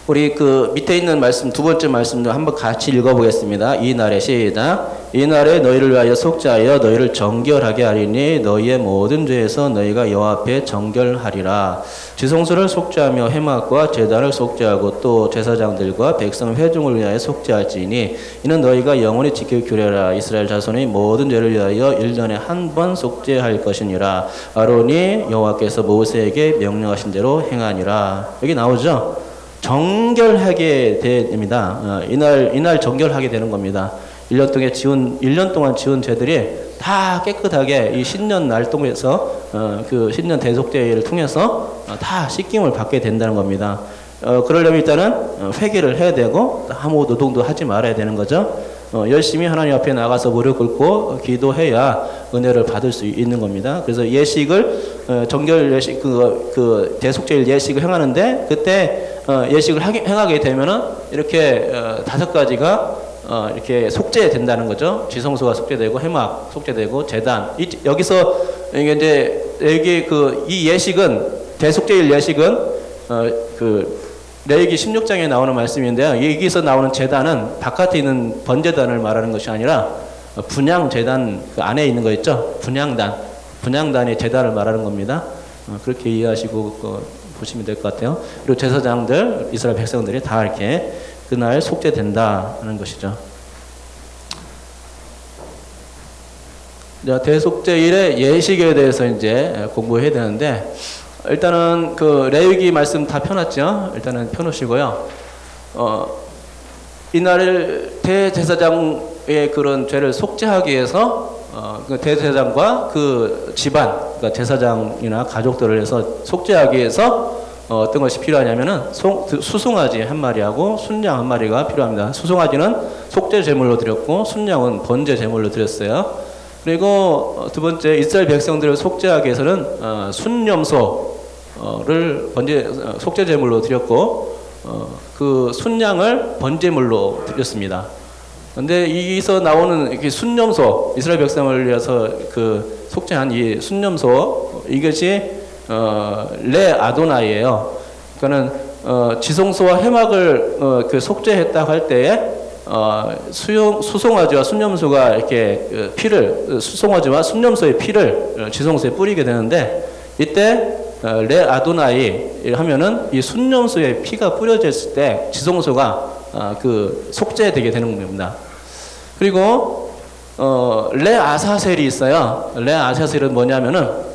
우리 밑에 있는 말씀 두 번째 말씀도 한번 같이 읽어보겠습니다. 이 날에 시작. 이 날에 너희를 위하여 속죄하여 너희를 정결하게 하리니 너희의 모든 죄에서 너희가 여호와 앞에 정결하리라. 지성소를 속죄하며 회막과 제단을 속죄하고 또 제사장들과 백성 회중을 위하여 속죄할지니 이는 너희가 영원히 지킬 규례라. 이스라엘 자손의 모든 죄를 위하여 1년에 한 번 속죄할 것이니라. 아론이 여호와께서 모세에게 명령하신 대로 행하니라. 여기 나오죠? 정결하게 됩니다. 이날 정결하게 되는 겁니다. 1년 동안 지은 죄들이 다 깨끗하게 이 신년 날 통해서 그 신년 대속죄를 통해서 다 씻김을 받게 된다는 겁니다. 그러려면 일단은 회개를 해야 되고 아무 노동도 하지 말아야 되는 거죠. 열심히 하나님 앞에 나가서 무릎 꿇고 기도해야 은혜를 받을 수 있는 겁니다. 그래서 예식을 정결 예식 그 대속죄일 예식을 행하는데 그때 예식을 행하게 되면은 이렇게 5가지가 이렇게 속죄된다는 거죠. 지성소가 속죄되고 회막 속죄되고 제단. 여기서 이제 여기 이 예식은 대속죄일 예식은 레위기 16장에 나오는 말씀인데요. 여기서 나오는 제단은 바깥에 있는 번제단을 말하는 것이 아니라 분향 제단 안에 있는 거 있죠. 분향단의 제단을 말하는 겁니다. 그렇게 이해하시고 보시면 될 것 같아요. 그리고 제사장들, 이스라엘 백성들이 다 이렇게 그날 속죄된다는 것이죠. 이제 대속죄일의 예식에 대해서 이제 공부해야 되는데, 일단은 그 레위기 말씀 다 펴놨죠. 일단은 펴놓으시고요. 이날 대제사장의 그런 죄를 속죄하기 위해서 그 대제사장과 그 집안, 그러니까 제사장이나 가족들을 해서 속죄하기 위해서 어떤 것이 필요하냐면은 수송아지 한 마리하고 순양 한 마리가 필요합니다. 수송아지는 속죄 제물로 드렸고 순양은 번제 제물로 드렸어요. 그리고 두 번째, 이스라엘 백성들을 속죄하기 위해서는 순염소를 속죄 제물로 드렸고 그 순양을 번제물로 드렸습니다. 근데 여기서 나오는 이렇게 순염소, 이스라엘 백성을 위해서 그 속죄한 이 순염소, 이것이 레 아도나이예요. 그러니까는 지성소와 회막을 그 속죄했다고 할 때에 수송아지와 순염소가 이렇게 피를, 수송아지와 순염소의 피를 지성소에 뿌리게 되는데, 이때 레 아도나이 하면은 이 순염소의 피가 뿌려졌을 때 지성소가 그 속죄되게 되는 겁니다. 그리고 레 아사셀이 있어요. 레 아사셀은 뭐냐면은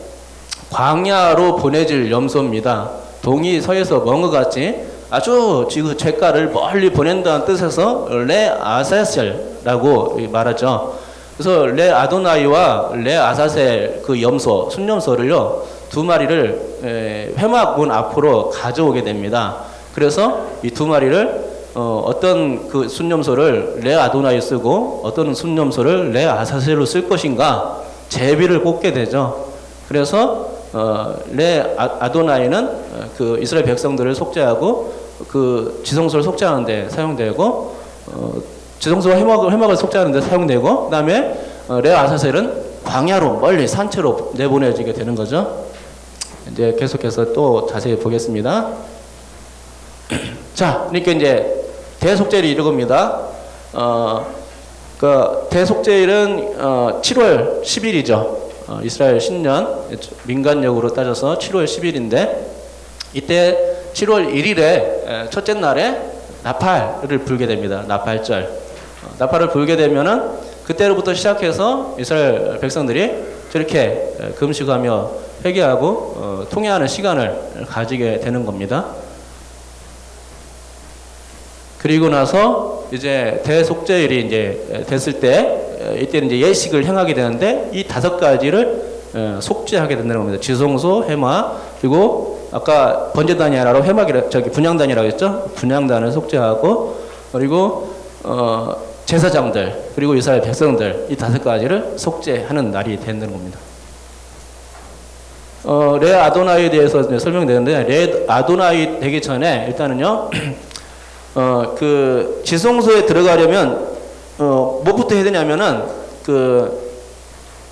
광야로 보내질 염소입니다. 동이 서에서 먼 것 같이 아주 지금 잿가를 멀리 보낸다는 뜻에서 레 아사셀라고 말하죠. 그래서 레 아도나이와 레 아사셀 그 염소, 순염소를요, 두 마리를 회막문 앞으로 가져오게 됩니다. 그래서 이 두 마리를 어떤 그 순염소를 레 아도나이 쓰고 어떤 순염소를 레 아사셀로 쓸 것인가 제비를 꽂게 되죠. 그래서 레 아도나이는 그 이스라엘 백성들을 속죄하고 그 지성소를 속죄하는 데 사용되고 지성소와 회막을 속죄하는 데 사용되고, 그 다음에 레 아사셀은 광야로 멀리 산채로 내보내지게 되는 거죠. 이제 계속해서 또 자세히 보겠습니다. 자, 그러니까 이제 대속죄일이 이겁니다. 그 대속죄일은 7월 10일이죠. 이스라엘 신년 민간력으로 따져서 7월 10일인데, 이때 7월 1일에 첫째 날에 나팔을 불게 됩니다. 나팔절. 나팔을 불게 되면은 그때로부터 시작해서 이스라엘 백성들이 저렇게 금식하며 회개하고 통회하는 시간을 가지게 되는 겁니다. 그리고 나서 이제 대속죄일이 이제 됐을 때 이때는 이제 예식을 행하게 되는데, 이 5가지를 속죄하게 된다는 겁니다. 지성소, 회막, 그리고 아까 번제단이 아니라 분향단이라고 했죠. 분향단을 속죄하고, 그리고 제사장들, 그리고 이스라엘 백성들, 이 5가지를 속죄하는 날이 된다는 겁니다. 레 아도나이에 대해서 설명되는데, 레 아도나이 되기 전에 일단은요, 그 지성소에 들어가려면 뭐부터 해야 되냐면은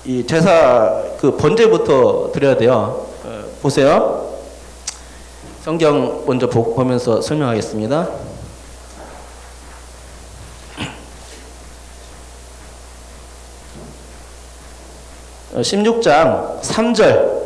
이 제사 그 번제부터 드려야 돼요. 보세요. 성경 먼저 보면서 설명하겠습니다. 16장 3절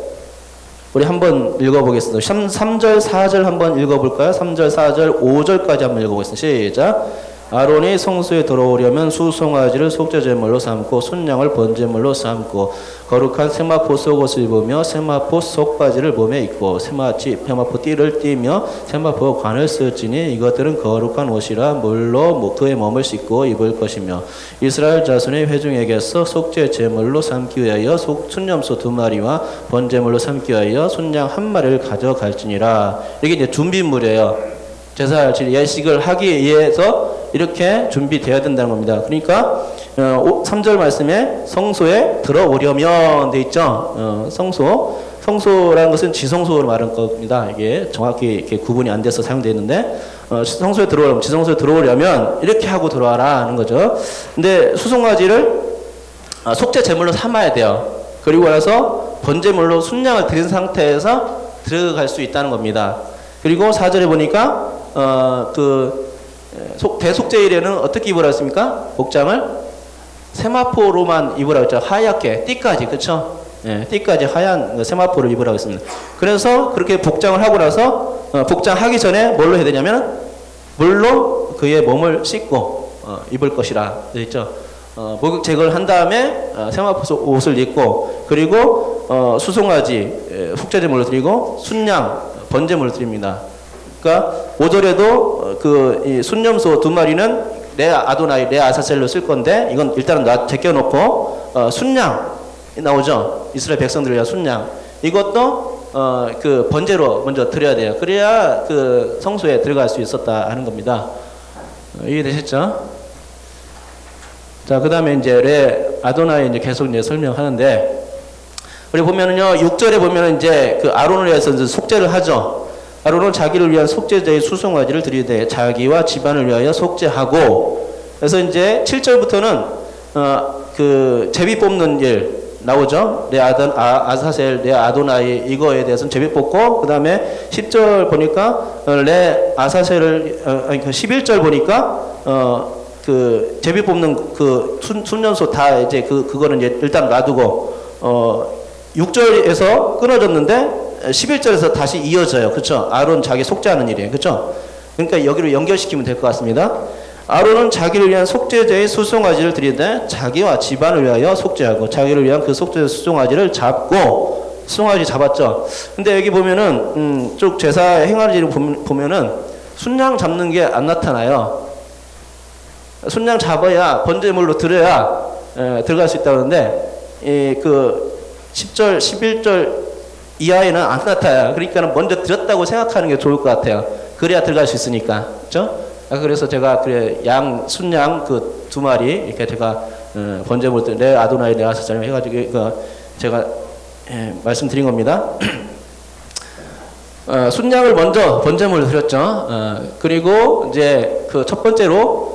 우리 한번 읽어보겠습니다. 3절 4절 한번 읽어볼까요? 3절 4절 5절까지 한번 읽어보겠습니다. 시작. 아론이 성소에 들어오려면 수송아지를 속죄제물로 삼고 순양을 번제물로 삼고 거룩한 세마포 속옷을 입으며 세마포 속바지를 몸에 입고 세마포 띠를 띠며 세마포 관을 쓸지니 이것들은 거룩한 옷이라 물로 그의 몸을 씻고 입을 것이며 이스라엘 자손의 회중에게서 속죄제물로 삼기 위하여 순염소 2마리와 번제물로 삼기 위하여 순양 1마리를 가져갈지니라. 이게 이제 준비물이에요. 제사 예식을 하기 위해서 이렇게 준비되어야 된다는 겁니다. 그러니까 3절 말씀에 성소에 들어오려면 돼 있죠. 성소라는 것은 지성소를 말하는 겁니다. 이게 정확히 이렇게 구분이 안 돼서 사용되어 있는데 성소에 들어오려면, 지성소에 들어오려면 이렇게 하고 들어와라 하는 거죠. 근데 수송아지를 속죄 제물로 삼아야 돼요. 그리고 나서 번제물로 순양을 드린 상태에서 들어갈 수 있다는 겁니다. 그리고 4절에 보니까 대속죄일에는 어떻게 입으라 했습니까? 복장을 세마포로만 입으라고 했죠. 하얗게 띠까지, 그렇죠? 예, 띠까지 하얀 세마포를 입으라고 했습니다. 그래서 그렇게 복장을 하고 나서 복장하기 전에 뭘로 해야 되냐면 물로 그의 몸을 씻고 입을 것이라 되어 있죠. 목욕 제거를 한 다음에 세마포 옷을 입고 그리고 수송아지 속죄제물을 드리고 순양 번제물을 드립니다. 그러니까 5절에도 이 순념소 2마리는 레 아도나이 레 아사셀로 쓸 건데 이건 일단은 제껴놓고 순양 나오죠. 이스라엘 백성들을 위한 순양 이것도 그 번제로 먼저 드려야 돼요. 그래야 그 성소에 들어갈 수 있었다 하는 겁니다. 이해되셨죠? 자, 그 다음에 이제 레 아도나이 이제 계속 이제 설명하는데, 우리 보면은요, 6절에 보면은 이제 그 아론을 위해서 이제 속죄를 하죠. 아론은 자기를 위한 속죄제의 수송아지를 드리되 자기와 집안을 위하여 속죄하고, 그래서 이제 7절부터는 그 제비 뽑는 일 나오죠. 레 아사셀, 레 아도나이 이거에 대해서는 제비 뽑고, 그 다음에 10절 보니까 레 아사셀을 11절 보니까 그 제비 뽑는 그 순년소 다 이제 그거는 이제 일단 놔두고 6절에서 끊어졌는데 11절에서 다시 이어져요. 그렇죠? 아론 자기 속죄하는 일이에요. 그렇죠? 그러니까 여기로 연결시키면 될 것 같습니다. 아론은 자기를 위한 속죄제의 수송아지를 드리되 자기와 집안을 위하여 속죄하고, 자기를 위한 그 속죄 수송아지를 잡고, 수송아지 잡았죠. 근데 여기 보면은 쭉 제사 행하는 일을 보면은 순양 잡는 게 안 나타나요. 순양 잡아야 번제물로 드려야 들어갈 수 있다는데 그 10절, 11절 이하에는 안 나타나요. 그러니까 먼저 드렸다고 생각하는 게 좋을 것 같아요. 그래야 들어갈 수 있으니까, 그렇죠? 그래서 제가 양 순양 그 2마리 이렇게 제가 번제물 레 아도나이 레 아사셀 해가지고 제가 말씀드린 겁니다. 순양을 먼저 번제물을 드렸죠. 그리고 이제 그 첫 번째로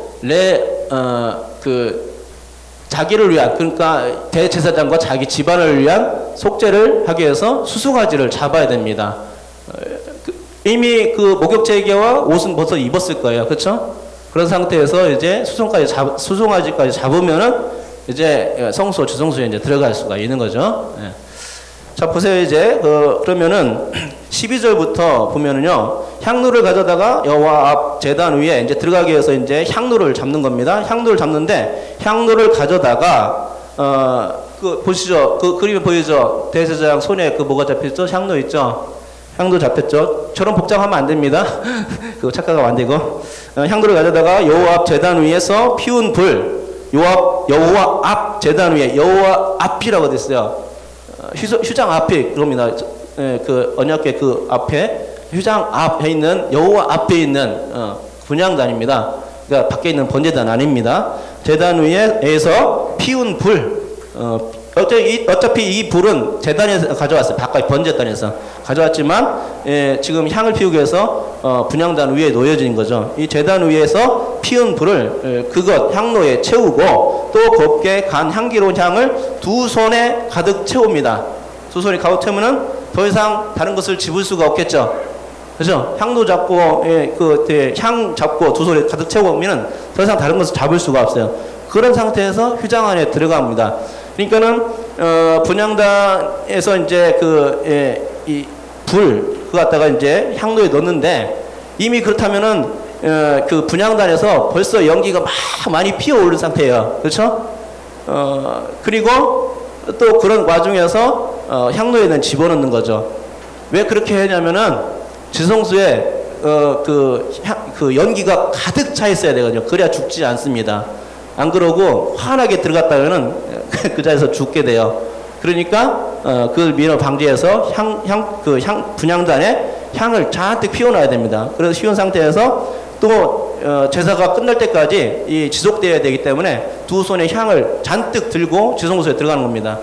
자기를 위한, 그러니까 대제사장과 자기 집안을 위한 속죄를 하기 위해서 수송아지를 잡아야 됩니다. 이미 그 목욕제계와 옷은 벌써 입었을 거예요. 그렇죠? 그런 상태에서 이제 수송아지까지 잡으면은 이제 성소, 주성소에 이제 들어갈 수가 있는 거죠. 예. 자, 보세요. 이제 그러면은 12절부터 보면은요, 향로를 가져다가 여호와 앞 제단 위에 이제 들어가기 위해서 이제 향로를 잡는 겁니다. 향로를 잡는데, 향로를 가져다가 그 보시죠. 그 그림에 보이죠? 대제사장 손에 그 뭐가 잡혔죠? 향로 있죠? 향로 잡혔죠? 저런 복잡하면 안 됩니다. 그거 착각하면 안 되고, 향로를 가져다가 여호와 앞 제단 위에서 피운 불, 여호와 앞 제단 위에, 여호와 앞이라고 됐어요. 휴장 앞에 그럽니다. 그 언약궤 그 앞에, 휴장 앞에 있는 여호와 앞에 있는 분향단입니다. 그러니까 밖에 있는 번제단 아닙니다. 제단 위에서 피운 불. 어차피 이 불은 제단에서 가져왔어요. 바깥 번제단에서 가져왔지만 지금 향을 피우기 위해서 분향단 위에 놓여진 거죠. 이 제단 위에서 피운 불을 그것 향로에 채우고, 또 곱게 간 향기로운 향을 2손에 가득 채웁니다. 2손에 가득 채우면은 더 이상 다른 것을 집을 수가 없겠죠. 그죠? 향로 잡고 향 잡고 2손에 가득 채우면은 더 이상 다른 것을 잡을 수가 없어요. 그런 상태에서 휴장 안에 들어갑니다. 그러니까는 분향단에서 이제 이 불 그거 갖다가 이제 향로에 넣는데, 이미 그렇다면은 그 분향단에서 벌써 연기가 막 많이 피어오른 상태예요. 그렇죠? 그리고 또 그런 와중에서 향로에는 집어넣는 거죠. 왜 그렇게 하냐면은 지성소에 그 연기가 가득 차 있어야 되거든요. 그래야 죽지 않습니다. 안 그러고 환하게 들어갔다가는 그 자리에서 죽게 돼요. 그러니까 그걸 미연을 방지해서 분향단에 향을 잔뜩 피워놔야 됩니다. 그래서 피운 상태에서 또 제사가 끝날 때까지 지속되어야 되기 때문에 2손에 향을 잔뜩 들고 지성소에 들어가는 겁니다.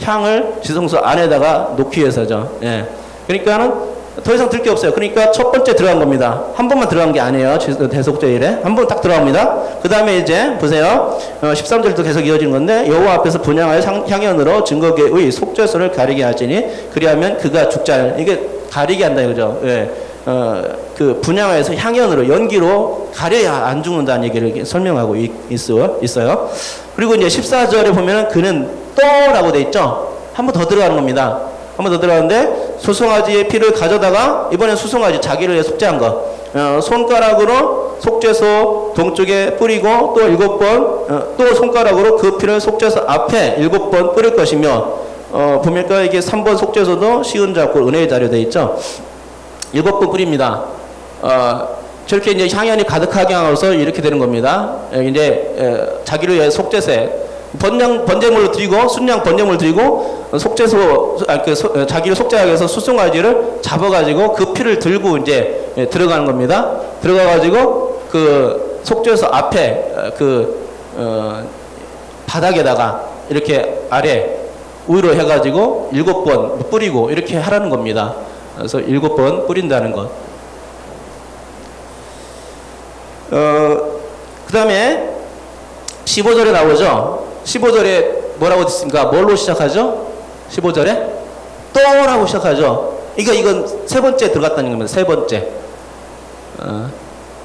향을 지성소 안에다가 놓기 위해서죠. 예. 그러니까는 더 이상 들 게 없어요. 그러니까 첫 번째 들어간 겁니다. 한 번만 들어간 게 아니에요. 대속죄일에 한 번 딱 들어갑니다. 그 다음에 이제 보세요. 13절도 계속 이어지는 건데, 여호와 앞에서 분향하여 향연으로 증거궤의 속죄소를 가리게 하지니 그리하면 그가 죽자. 이게 가리게 한다 이거죠. 예. 그 분향하여서 향연으로, 연기로 가려야 안 죽는다는 얘기를 설명하고 있어요. 그리고 이제 14절에 보면은 그는 또라고 돼 있죠. 한 번 더 들어가는 겁니다. 한 번 더 들어가는데, 수송아지의 피를 가져다가, 이번엔 수송아지 자기를 위해 속죄한 거, 손가락으로 속죄소 동쪽에 뿌리고 또 7번 또 손가락으로 그 피를 속죄소 앞에 7번 뿌릴 것이며 보니까 이게 3번 속죄소도 시은 잡고 은혜의 자료 되어 있죠. 7번 뿌립니다. 저렇게 이제 향연이 가득하게 하면서 이렇게 되는 겁니다. 이제 자기를 위해 속죄세 번제물로 드리고 순양 번제물로 드리고 속죄소 자기를 속죄하기 위해서 수송아지를 잡아가지고 그 피를 들고 이제 들어가는 겁니다. 들어가가지고 그 속죄소 앞에 바닥에다가 이렇게 아래 위로 해가지고 7번 뿌리고 이렇게 하라는 겁니다. 그래서 7번 뿌린다는 것. 그 다음에 15절에 나오죠. 15절에 뭐라고 됐습니까? 뭘로 시작하죠? 15절에 또라고 시작하죠. 이건 세 번째 들어갔다는 겁니다. 세 번째.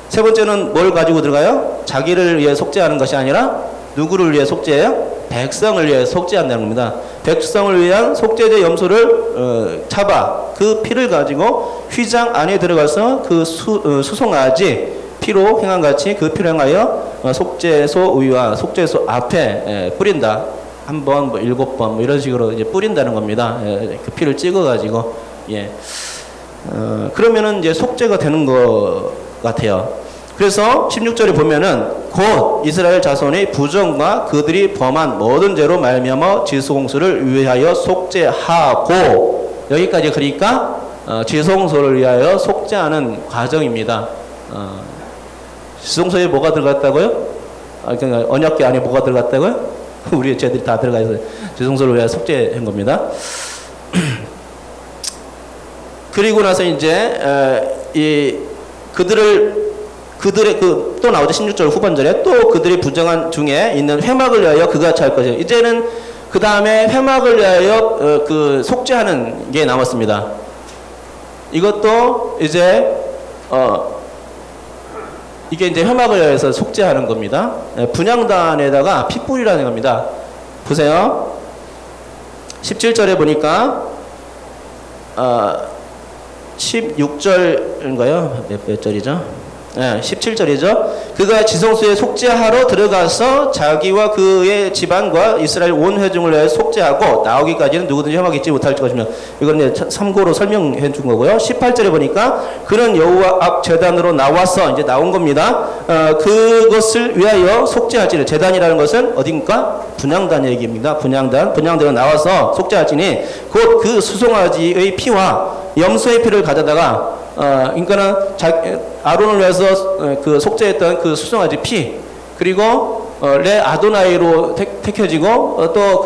세 번째는 뭘 가지고 들어가요? 자기를 위해 속죄하는 것이 아니라 누구를 위해 속죄해요? 백성을 위해 속죄한다는 겁니다. 백성을 위한 속죄제 염소를 잡아 그 피를 가지고 휘장 안에 들어가서 그 수송아지 피로 행함같이 그 피를 행하여 속죄소 위와 속죄소 앞에 뿌린다. 한 번, 7번, 이런 식으로 이제 뿌린다는 겁니다. 그 피를 찍어가지고, 그러면은 이제 속죄가 되는 것 같아요. 그래서 16절에 보면은 곧 이스라엘 자손의 부정과 그들이 범한 모든 죄로 말미암아 지수공수를 위하여 속죄하고, 여기까지 그러니까 지수공수를 위하여 속죄하는 과정입니다. 지성소에 뭐가 들어갔다고요? 그러니까 언약궤 안에 뭐가 들어갔다고요? 우리 죄들이 다 들어가 있어요. 지성소를 위해 속죄한 겁니다. 그리고 나서 이제 그들의 또 나오죠. 16절 후반절에 또 그들이 부정한 중에 있는 회막을 위하여 그같이 할 것이에요. 이제는 그 다음에 회막을 위하여 그 속죄하는 게 남았습니다. 이것도 이제 이게 이제 회막을 위해서 속죄하는 겁니다. 분향단에다가 핏불이라는 겁니다. 보세요. 17절에 보니까 16절인가요? 몇 절이죠? 17절이죠. 그가 지성소에 속죄하러 들어가서 자기와 그의 집안과 이스라엘 온 회중을 위해 속죄하고 나오기까지는 누구든지 혐오하게 잊지 못할 것이며, 이건 이제 참고로 설명해 준 거고요. 18절에 보니까 그는 여호와 앞 제단으로 나와서 이제 나온 겁니다. 그것을 위하여 속죄할지니, 제단이라는 것은 어딘가? 분향단 얘기입니다. 분향단으로 나와서 속죄할지니 곧 그 수송아지의 피와 염소의 피를 가져다가 그러니까는 아론을 위해서 그 속죄했던 그 수송아지 피, 그리고 레 아도나이로 택해지고 또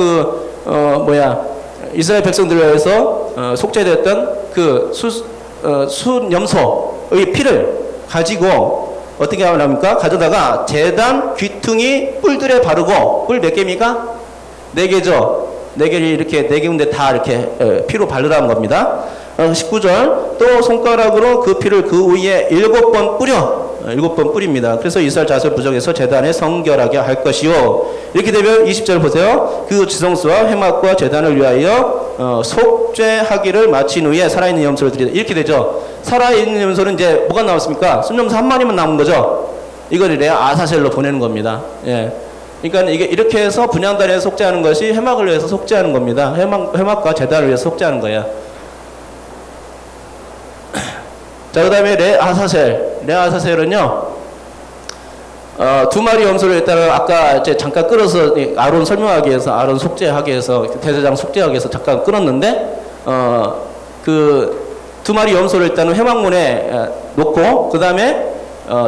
이스라엘 백성들을 위해서 속죄됐던 그 순염소의 피를 가지고 어떻게 하랍니까? 가져다가 제단 귀퉁이 뿔들에 바르고, 뿔 몇 개입니까? 4개죠. 4개를 이렇게 4개 군데 다 이렇게 피로 바르라는 겁니다. 19절 또 손가락으로 그 피를 그 위에 7번 뿌립니다. 그래서 이스라엘 자손 부족에서 제단에 성결하게 할 것이요. 이렇게 되면 20절 보세요. 그 지성소와 회막과 제단을 위하여 속죄하기를 마친 후에 살아있는 염소를 드리다. 이렇게 되죠. 살아있는 염소는 이제 뭐가 나왔습니까? 순염소 한 마리만 남은 거죠. 이걸 아사셀로 보내는 겁니다. 그러니까 이게 이렇게 해서 분향단에 속죄하는 것이 회막을 위해서 속죄하는 겁니다. 회막과 제단을 위해서 속죄하는 거예요. 자, 그 다음에 레아사셀은요, 2마리 염소를 일단은 아까 이제 잠깐 끌어서 아론 설명하기 위해서, 아론 속죄하기 위해서, 대제사장 속죄하기 위해서 잠깐 끌었는데, 그 2마리 염소를 일단은 회막문에 놓고, 그 다음에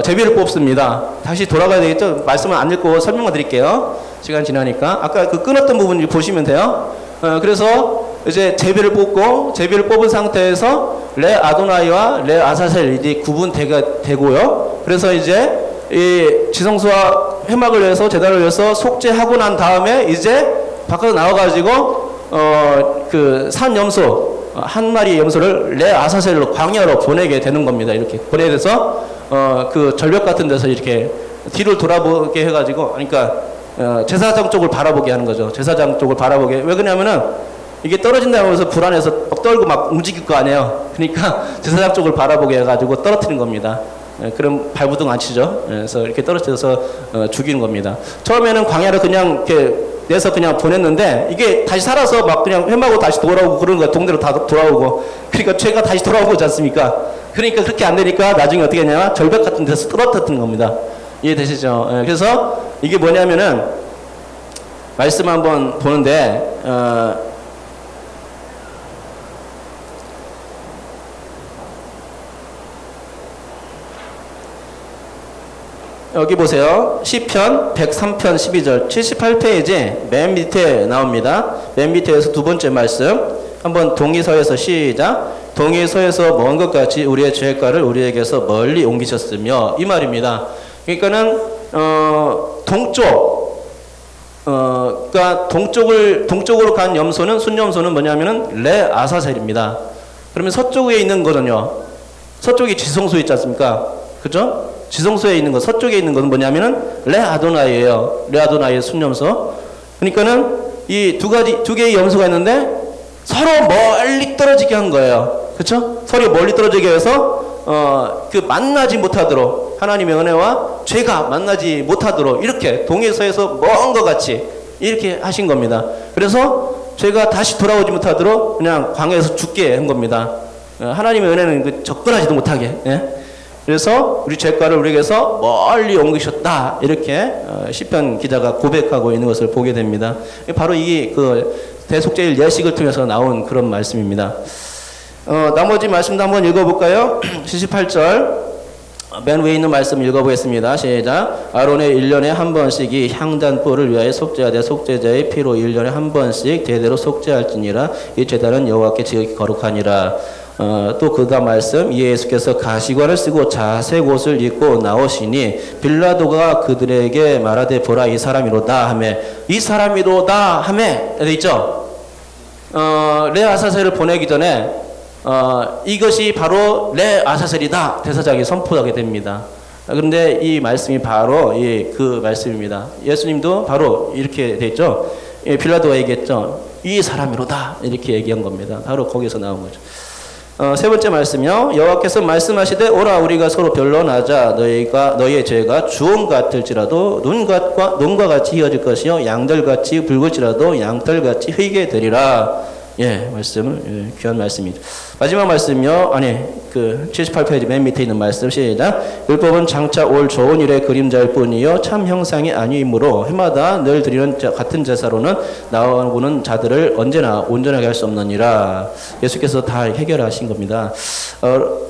제비를 뽑습니다. 다시 돌아가야 되겠죠? 말씀을 안 읽고 설명을 드릴게요. 시간 지나니까. 아까 그 끊었던 부분 보시면 돼요. 그래서 이제 제비를 뽑은 상태에서 레 아도나이와 레 아사셀 이제 구분되고요. 그래서 이제 이 지성소와 회막을 위해서 제단을 위해서 속죄하고 난 다음에 이제 밖으로 나와가지고 그 산 염소 한 마리 염소를 레 아사셀로 광야로 보내게 되는 겁니다. 이렇게 보내서 그 절벽 같은 데서 이렇게 뒤를 돌아보게 해가지고, 그러니까 제사장 쪽을 바라보게 하는 거죠. 제사장 쪽을 바라보게. 왜 그러냐면은 이게 떨어진다고 해서 불안해서 떨고 막 움직일 거 아니에요. 그러니까 제사장 쪽을 바라보게 해가지고 떨어뜨린 겁니다. 그럼 발부둥 안 치죠. 그래서 이렇게 떨어져서 죽이는 겁니다. 처음에는 광야를 그냥 이렇게 내서 그냥 보냈는데 이게 다시 살아서 막 그냥 회마고 다시 돌아오고 그런 거야. 동네로 다 돌아오고. 그러니까 죄가 다시 돌아온 거지 않습니까? 그러니까 그렇게 안 되니까 나중에 어떻게 했냐? 절벽 같은 데서 떨어뜨린 겁니다. 이해되시죠? 그래서 이게 뭐냐면은 말씀 한번 보는데 여기 보세요. 시편 103편 12절 78페이지 맨 밑에 나옵니다. 맨 밑에서 두 번째 말씀 한번 동의서에서 시작. 동의서에서 먼 것 같이 우리의 죄가를 우리에게서 멀리 옮기셨으며 이 말입니다. 그러니까는 그러니까 동쪽으로 간 염소는 순염소는 뭐냐면은 레 아사셀입니다. 그러면 서쪽에 있는 거는요. 서쪽에 지성소 있지 않습니까? 그죠? 지성소에 있는 거, 서쪽에 있는 것은 뭐냐면은 레 아도나이예요. 레 아도나이의 순염소. 그러니까는 이 두 개의 염소가 있는데 서로 멀리 떨어지게 한 거예요. 그렇죠? 서로 멀리 떨어지게 해서 그 만나지 못하도록 하나님의 은혜와 죄가 만나지 못하도록 이렇게 동해서에서 먼 것 같이 이렇게 하신 겁니다. 그래서 죄가 다시 돌아오지 못하도록 그냥 광야에서 죽게 한 겁니다. 하나님의 은혜는 접근하지도 못하게. 예? 그래서 우리 죄가를 우리에게서 멀리 옮기셨다 이렇게 시편 기자가 고백하고 있는 것을 보게 됩니다. 바로 이 대속죄일 예식을 통해서 나온 그런 말씀입니다. 나머지 말씀도 한번 읽어볼까요? 78절 맨 위에 있는 말씀 읽어보겠습니다. 시작. 아론의 1년에 한 번씩이 향단불을 위하여 속죄하되 속죄자의 피로 1년에 한 번씩 대대로 속죄할지니라. 이 제단은 여호와께 지극히 거룩하니라. 또 그 다음 말씀 예수께서 가시관을 쓰고 자색 옷을 입고 나오시니 빌라도가 그들에게 말하되 보라 이 사람이로다 하매 이 사람이로다 하매 돼 있죠. 레 아사셀을 보내기 전에 이것이 바로 레 아사셀이다 대사장이 선포하게 됩니다. 그런데 이 말씀이 바로 그 말씀입니다. 예수님도 바로 이렇게 돼 있죠. 빌라도가 얘기했죠. 이 사람이로다 이렇게 얘기한 겁니다. 바로 거기서 나온 거죠. 세 번째 말씀이요. 여호와께서 말씀하시되 오라 우리가 서로 변론하자. 너희의 죄가 주홍 같을지라도 눈과 같이 희어질 것이요 양털같이 붉을지라도 양털같이 희게 되리라. 예, 말씀을 귀한 말씀이죠. 마지막 말씀이요. 78페이지 맨 밑에 있는 말씀 시작. 율법은 장차 올 좋은 일의 그림자일 뿐이요 참 형상이 아니므로 해마다 늘 드리는 같은 제사로는 나오는 자들을 언제나 온전하게 할 수 없느니라. 예수께서 다 해결하신 겁니다.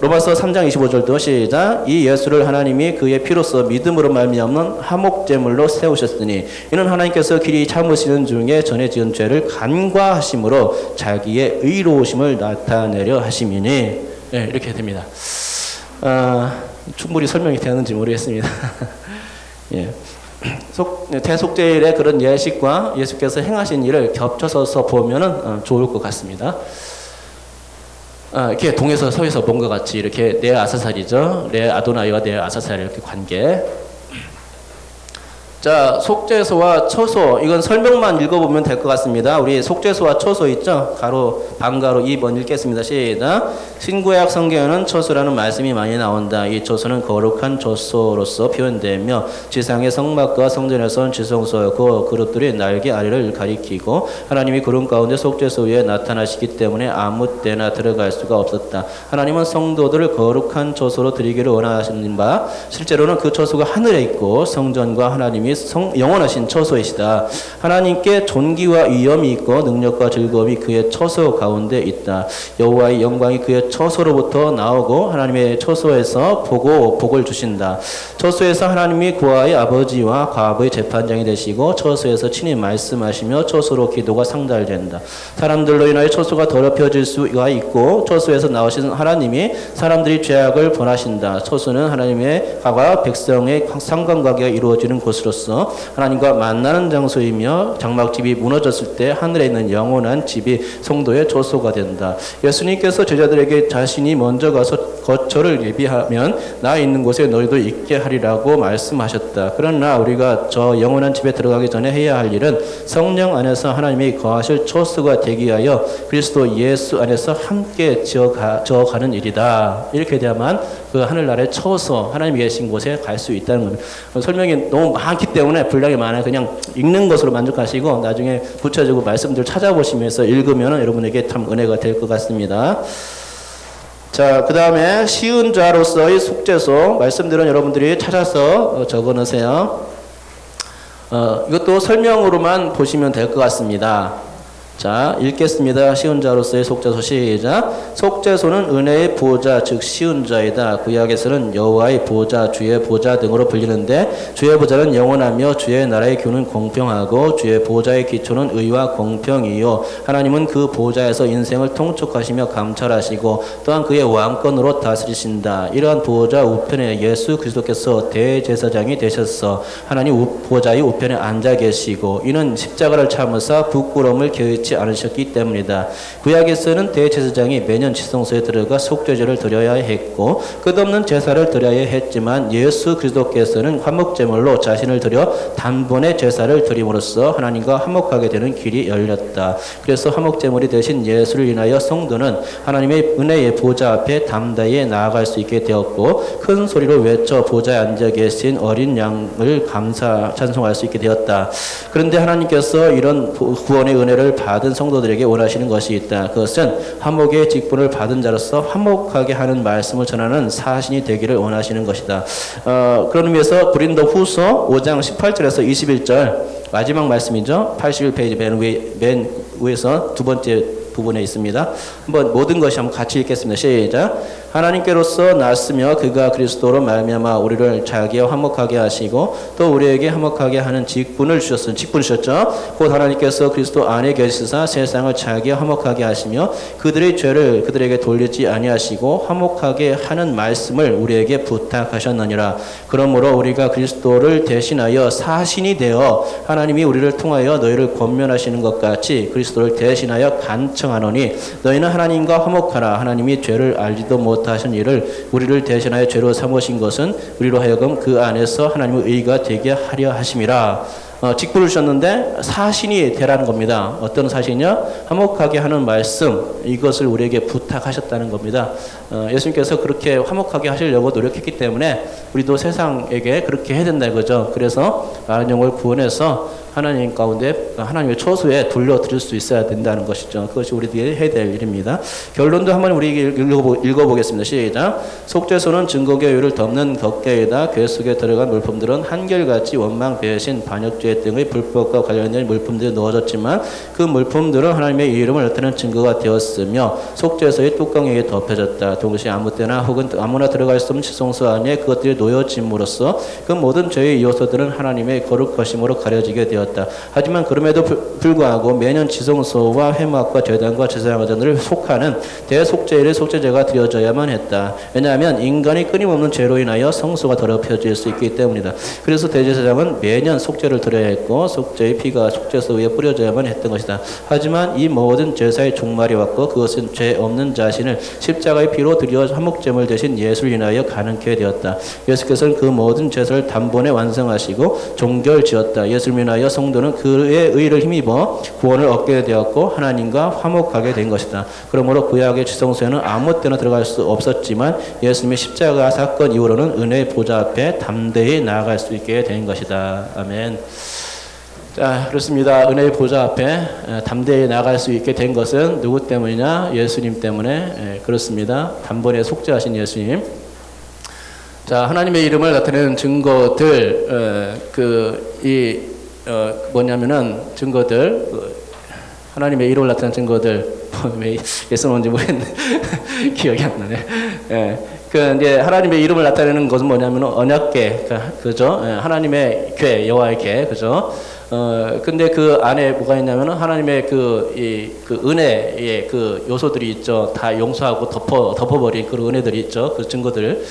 로마서 3장 25절도 시작. 이 예수를 하나님이 그의 피로써 믿음으로 말미암는 화목제물로 세우셨으니 이는 하나님께서 길이 참으시는 중에 전에 지은 죄를 간과하심으로 자기의 의로우심을 나타내려 하심이니. 네, 이렇게 됩니다. 충분히 설명이 되는지 모르겠습니다. 예. 대속죄일의 그런 예식과 예수께서 행하신 일을 겹쳐서 보면은 좋을 것 같습니다. 이렇게 동에서 서에서 본 것 같이 이렇게 네 아사살이죠. 네 아도나이와 네 아사살 이렇게 관계. 자, 속죄소와 처소, 이건 설명만 읽어보면 될 것 같습니다. 우리 속죄소와 처소 있죠? 반가로 2번 읽겠습니다. 시작. 신구약 성경에는 처소라는 말씀이 많이 나온다. 이 처소는 거룩한 처소로서 표현되며 지상의 성막과 성전에서는 지성소였고 그릇들이 날개 아래를 가리키고 하나님이 구름 가운데 속죄소 위에 나타나시기 때문에 아무 때나 들어갈 수가 없었다. 하나님은 성도들을 거룩한 처소로 드리기를 원하시는 바 실제로는 그 처소가 하늘에 있고 성전과 하나님이 영원하신 처소이시다. 하나님께 존귀와 위엄이 있고 능력과 즐거움이 그의 처소 가운데 있다. 여호와의 영광이 그의 처소로부터 나오고 하나님의 처소에서 보고 복을 주신다. 처소에서 하나님이 고아의 아버지와 과부의 재판장이 되시고 처소에서 친히 말씀하시며 처소로 기도가 상달된다. 사람들로 인하여 처소가 더럽혀질 수가 있고 처소에서 나오신 하나님이 사람들이 죄악을 범하신다. 처소는 하나님의 가와 백성의 상관관계가 이루어지는 곳으로서 하나님과 만나는 장소이며 장막집이 무너졌을 때 하늘에 있는 영원한 집이 성도의 처소가 된다. 예수님께서 제자들에게 자신이 먼저 가서 거처를 예비하면 나 있는 곳에 너희도 있게 하리라고 말씀하셨다. 그러나 우리가 저 영원한 집에 들어가기 전에 해야 할 일은 성령 안에서 하나님이 거하실 처소가 되기 위하여 그리스도 예수 안에서 함께 지어가는 일이다. 이렇게 되야만 그 하늘나라의 처소 하나님이 계신 곳에 갈 수 있다는 겁니다. 설명이 너무 많기 때문에 분량이 많아요. 그냥 읽는 것으로 만족하시고 나중에 구체적으로 말씀들 찾아보시면서 읽으면 여러분에게 참 은혜가 될 것 같습니다. 자, 그 다음에 쉬운 자로서의 속죄소 말씀들은 여러분들이 찾아서 적어놓으세요. 이것도 설명으로만 보시면 될 것 같습니다. 자, 읽겠습니다. 쉬운 자로서의 속죄소 시작. 속죄소는 은혜의 보좌 즉 쉬운 자이다. 구약에서는 여호와의 보좌, 주의 보좌 등으로 불리는데 주의 보좌는 영원하며 주의 나라의 규는 공평하고 주의 보좌의 기초는 의와 공평이요 하나님은 그 보좌에서 인생을 통촉하시며 감찰하시고 또한 그의 왕권으로 다스리신다. 이러한 보좌 우편에 예수 그리스도께서 대제사장이 되셔서 하나님 보좌의 우편에 앉아 계시고 이는 십자가를 참으사 부끄러움을 개의치 않으셨기 때문이다. 구약에서는 대제사장이 매년 지성소에 들어가 속죄제를 드려야 했고 끝없는 제사를 드려야 했지만 예수 그리스도께서는 화목제물로 자신을 드려 단번에 제사를 드림으로써 하나님과 화목하게 되는 길이 열렸다. 그래서 화목제물이 되신 예수를 인하여 성도는 하나님의 은혜의 보좌 앞에 담대히 나아갈 수 있게 되었고 큰 소리로 외쳐 보좌에 앉아 계신 어린 양을 감사 찬송할 수 있게 되었다. 그런데 하나님께서 이런 구원의 은혜를 받은 성도들에게 원하시는 것이 있다. 그것은 화목의 직분을 받은 자로서 화목하게 하는 말씀을 전하는 사신이 되기를 원하시는 것이다. 그런 의미에서 고린도 후서 5장 18절에서 21절 마지막 말씀이죠. 81페이지 맨 위에서 두 번째 부분에 있습니다. 한번 모든 것이 한번 같이 읽겠습니다. 시작. 하나님께로서 났으며 그가 그리스도로 말미암아 우리를 자기와 화목하게 하시고 또 우리에게 화목하게 하는 직분을 주셨으니 직분 주셨죠. 곧 하나님께서 그리스도 안에 계시사 세상을 자기와 화목하게 하시며 그들의 죄를 그들에게 돌리지 아니하시고 화목하게 하는 말씀을 우리에게 부탁하셨느니라. 그러므로 우리가 그리스도를 대신하여 사신이 되어 하나님이 우리를 통하여 너희를 권면하시는 것 같이 그리스도를 대신하여 간청하노니 너희는 하나님과 화목하라. 하나님이 죄를 알지도 못하신 이를 우리를 대신하여 죄로 삼으신 것은 우리로 하여금 그 안에서 하나님의 의가 되게 하려 하심이라. 직분을 주셨는데 사신이 되라는 겁니다. 어떤 사신이요? 화목하게 하는 말씀, 이것을 우리에게 부탁하셨다는 겁니다. 예수님께서 그렇게 화목하게 하시려고 노력했기 때문에 우리도 세상에게 그렇게 해야 된다 이거죠. 그래서 많은 영혼을 구원해서 하나님 가운데 하나님의 처소에 돌려드릴 수 있어야 된다는 것이죠. 그것이 우리들이 해야 될 일입니다. 결론도 한번 우리 읽어보겠습니다. 시작. 속죄소는 증거교율을 덮는 덮개이다. 궤 속에 들어간 물품들은 한결같이 원망, 배신, 반역죄 등의 불법과 관련된 물품들이 넣어졌지만 그 물품들은 하나님의 이름을 나타내는 증거가 되었으며 속죄소의 뚜껑에 덮여졌다. 동시에 아무 때나 혹은 아무나 들어갈 수 없는 지성소 안에 그것들이 놓여짐으로써 그 모든 죄의 요소들은 하나님의 거룩하심으로 가려지게 되었다. 하지만 그럼에도 불구하고 매년 지성소와 회막과 제단과 제사장을 속하는 대속죄일의 속죄제가 드려져야만 했다. 왜냐하면 인간이 끊임없는 죄로 인하여 성소가 더럽혀질 수 있기 때문이다. 그래서 대제사장은 매년 속죄를 드려야 했고 속죄의 피가 속죄소 위에 뿌려져야만 했던 것이다. 하지만 이 모든 제사의 종말이 왔고 그것은 죄 없는 자신을 십자가의 피로 드려 화목제물 대신 예수를 인하여 가능케 되었다. 예수께서는 그 모든 제사를 단번에 완성하시고 종결지었다. 예수를 인하여 성도는 그의 의를 힘입어 구원을 얻게 되었고 하나님과 화목하게 된 것이다. 그러므로 구약의 지성소에는 아무 때나 들어갈 수 없었지만 예수님의 십자가 사건 이후로는 은혜의 보좌 앞에 담대히 나아갈 수 있게 된 것이다. 아멘. 자, 그렇습니다. 은혜의 보좌 앞에 담대히 나아갈 수 있게 된 것은 누구 때문이냐? 예수님 때문에 그렇습니다. 단번에 속죄하신 예수님. 자, 하나님의 이름을 나타내는 증거들, 뭐냐면은 증거들, 하나님의 이름을 나타내는 증거들, 왜 예수는지 모르겠네. 기억이 안 나네. 예. 이제 하나님의 이름을 나타내는 것은 뭐냐면 언약궤, 그죠? 예, 하나님의 궤, 여호와의 궤, 그죠? 근데 그 안에 뭐가 있냐면은 하나님의 그 은혜의 그 요소들이 있죠. 다 용서하고 덮어버린 그런 은혜들이 있죠. 그 증거들.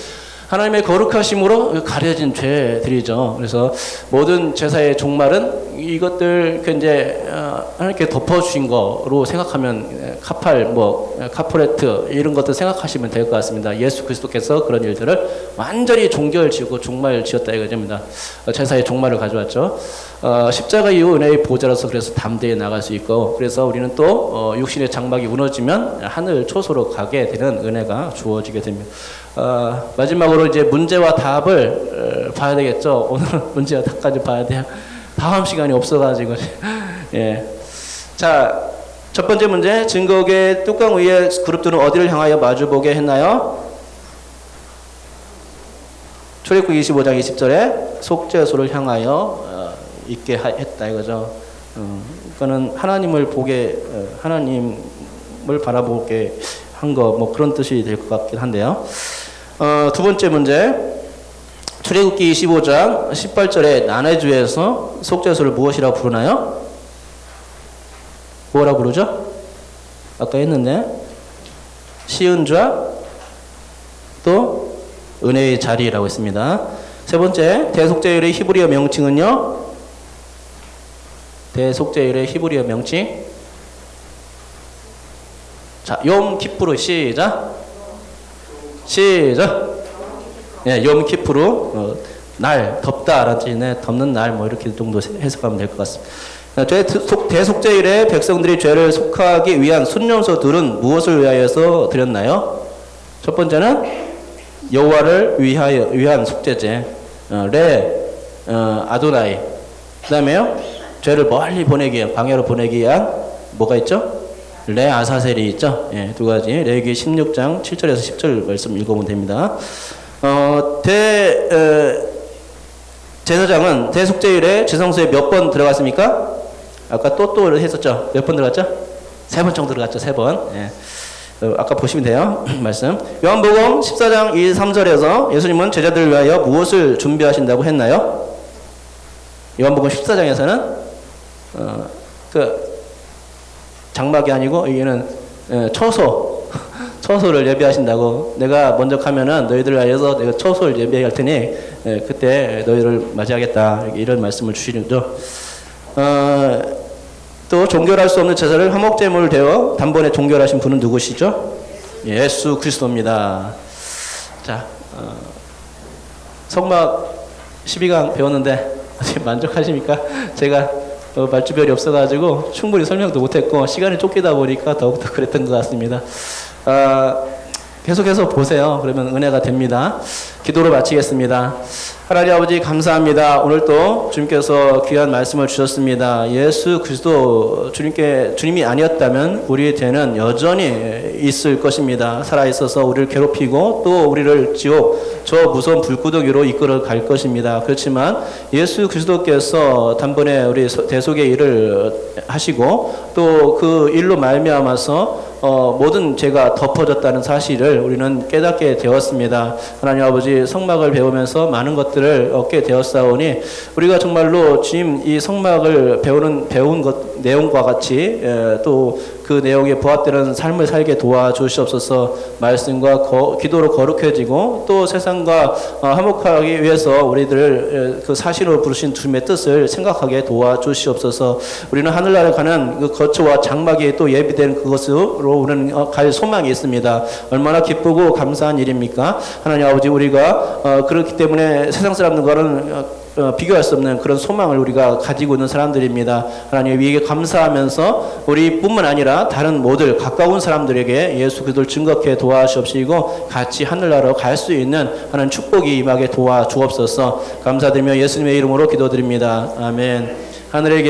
하나님의 거룩하심으로 가려진 죄들이죠. 그래서 모든 제사의 종말은 이것들 이제 하나님께 덮어주신 거로 생각하면 카포레트 이런 것들 생각하시면 될 것 같습니다. 예수 그리스도께서 그런 일들을 완전히 종결 지고 종말 지었다 이거입니다. 제사의 종말을 가져왔죠. 십자가 이후 은혜의 보좌로서 그래서 담대히 나갈 수 있고, 그래서 우리는 또 육신의 장막이 무너지면 하늘 초소로 가게 되는 은혜가 주어지게 됩니다. 마지막으로 이제 문제와 답을 봐야 되겠죠. 오늘은 문제와 답까지 봐야 돼요. 다음 시간이 없어가지고. 예. 자, 첫 번째 문제. 증거의 뚜껑 위에 그룹들은 어디를 향하여 마주보게 했나요? 출애굽기 25장 20절에 속죄소를 향하여 있게 했다 이거죠. 그거는 하나님을 바라보게 한 거, 그런 뜻이 될 것 같긴 한데요. 두 번째 문제. 출애굽기 25장 18절에 나뇌주에서 속죄소를 무엇이라고 부르나요? 뭐라고 부르죠? 아까 했는데. 시은좌, 또 은혜의 자리라고 했습니다. 세 번째, 대속죄일의 히브리어 명칭은요? 대속죄일의 히브리어 명칭. 자, 욤 키푸르 시작. 예, 욤 키푸르 날, 덥다라는 뜻인데 덮는 날 이렇게 정도 해석하면 될 것 같습니다. 대속죄일에 백성들이 죄를 속하기 위한 순념소들은 무엇을 위하여서 드렸나요? 첫 번째는 여호와를 위한 속죄제, 아도나이. 그다음에요, 죄를 멀리 방해로 보내기 위한 뭐가 있죠? 아사셀이 있죠. 예, 두 가지. 레위기 16장 7절에서 10절 말씀 읽어보면 됩니다. 제사장은 대속죄일에 지성소에 몇 번 들어갔습니까? 아까 또 했었죠. 몇 번 들어갔죠? 3번 정도 들어갔죠. 3번. 예. 아까 보시면 돼요. 말씀. 요한복음 14장 2, 3절에서 예수님은 제자들을 위하여 무엇을 준비하신다고 했나요? 요한복음 14장에서는 장막이 아니고 여기는 처소를 예비하신다고, 내가 먼저 가면은 너희들을 위하여서 내가 처소를 예비할 테니 그때 너희를 맞이하겠다, 이런 말씀을 주시죠. 또 종결할 수 없는 제사를 화목제물을 되어 단번에 종결하신 분은 누구시죠? 예수 그리스도입니다. 자, 성막 12강 배웠는데 만족하십니까? 제가 말주변이 없어가지고 충분히 설명도 못했고 시간이 쫓기다 보니까 더욱더 그랬던 것 같습니다. 계속해서 보세요. 그러면 은혜가 됩니다. 기도로 마치겠습니다. 하나님 아버지 감사합니다. 오늘 또 주님께서 귀한 말씀을 주셨습니다. 예수 그리스도 주님이 아니었다면 우리의 죄는 여전히 있을 것입니다. 살아있어서 우리를 괴롭히고 또 우리를 지옥, 저 무서운 불구덩 위로 이끌어 갈 것입니다. 그렇지만 예수 그리스도께서 단번에 우리 대속의 일을 하시고 또 그 일로 말미암아서 모든 죄가 덮어졌다는 사실을 우리는 깨닫게 되었습니다. 하나님 아버지, 성막을 배우면서 많은 것들을 얻게 되었사오니 우리가 정말로 주님 이 성막을 배운 것 내용과 같이 또 그 내용에 부합되는 삶을 살게 도와주시옵소서. 말씀과 기도로 거룩해지고 또 세상과 화목하기 위해서 우리들을 그 사실로 부르신 주님의 뜻을 생각하게 도와주시옵소서. 우리는 하늘나라에 가는 그 거처와 장막이 또 예비된 그것으로 우리는 갈 소망이 있습니다. 얼마나 기쁘고 감사한 일입니까? 하나님 아버지, 우리가 그렇기 때문에 세상 사람들과는 비교할 수 없는 그런 소망을 우리가 가지고 있는 사람들입니다. 하나님, 위에게 감사하면서 우리뿐만 아니라 다른 모든 가까운 사람들에게 예수 그리스도를 증거케 도와주옵시고 같이 하늘나라로 갈 수 있는 하나님 축복이 임하게 도와주옵소서. 감사드리며 예수님의 이름으로 기도드립니다. 아멘. 하늘에 계신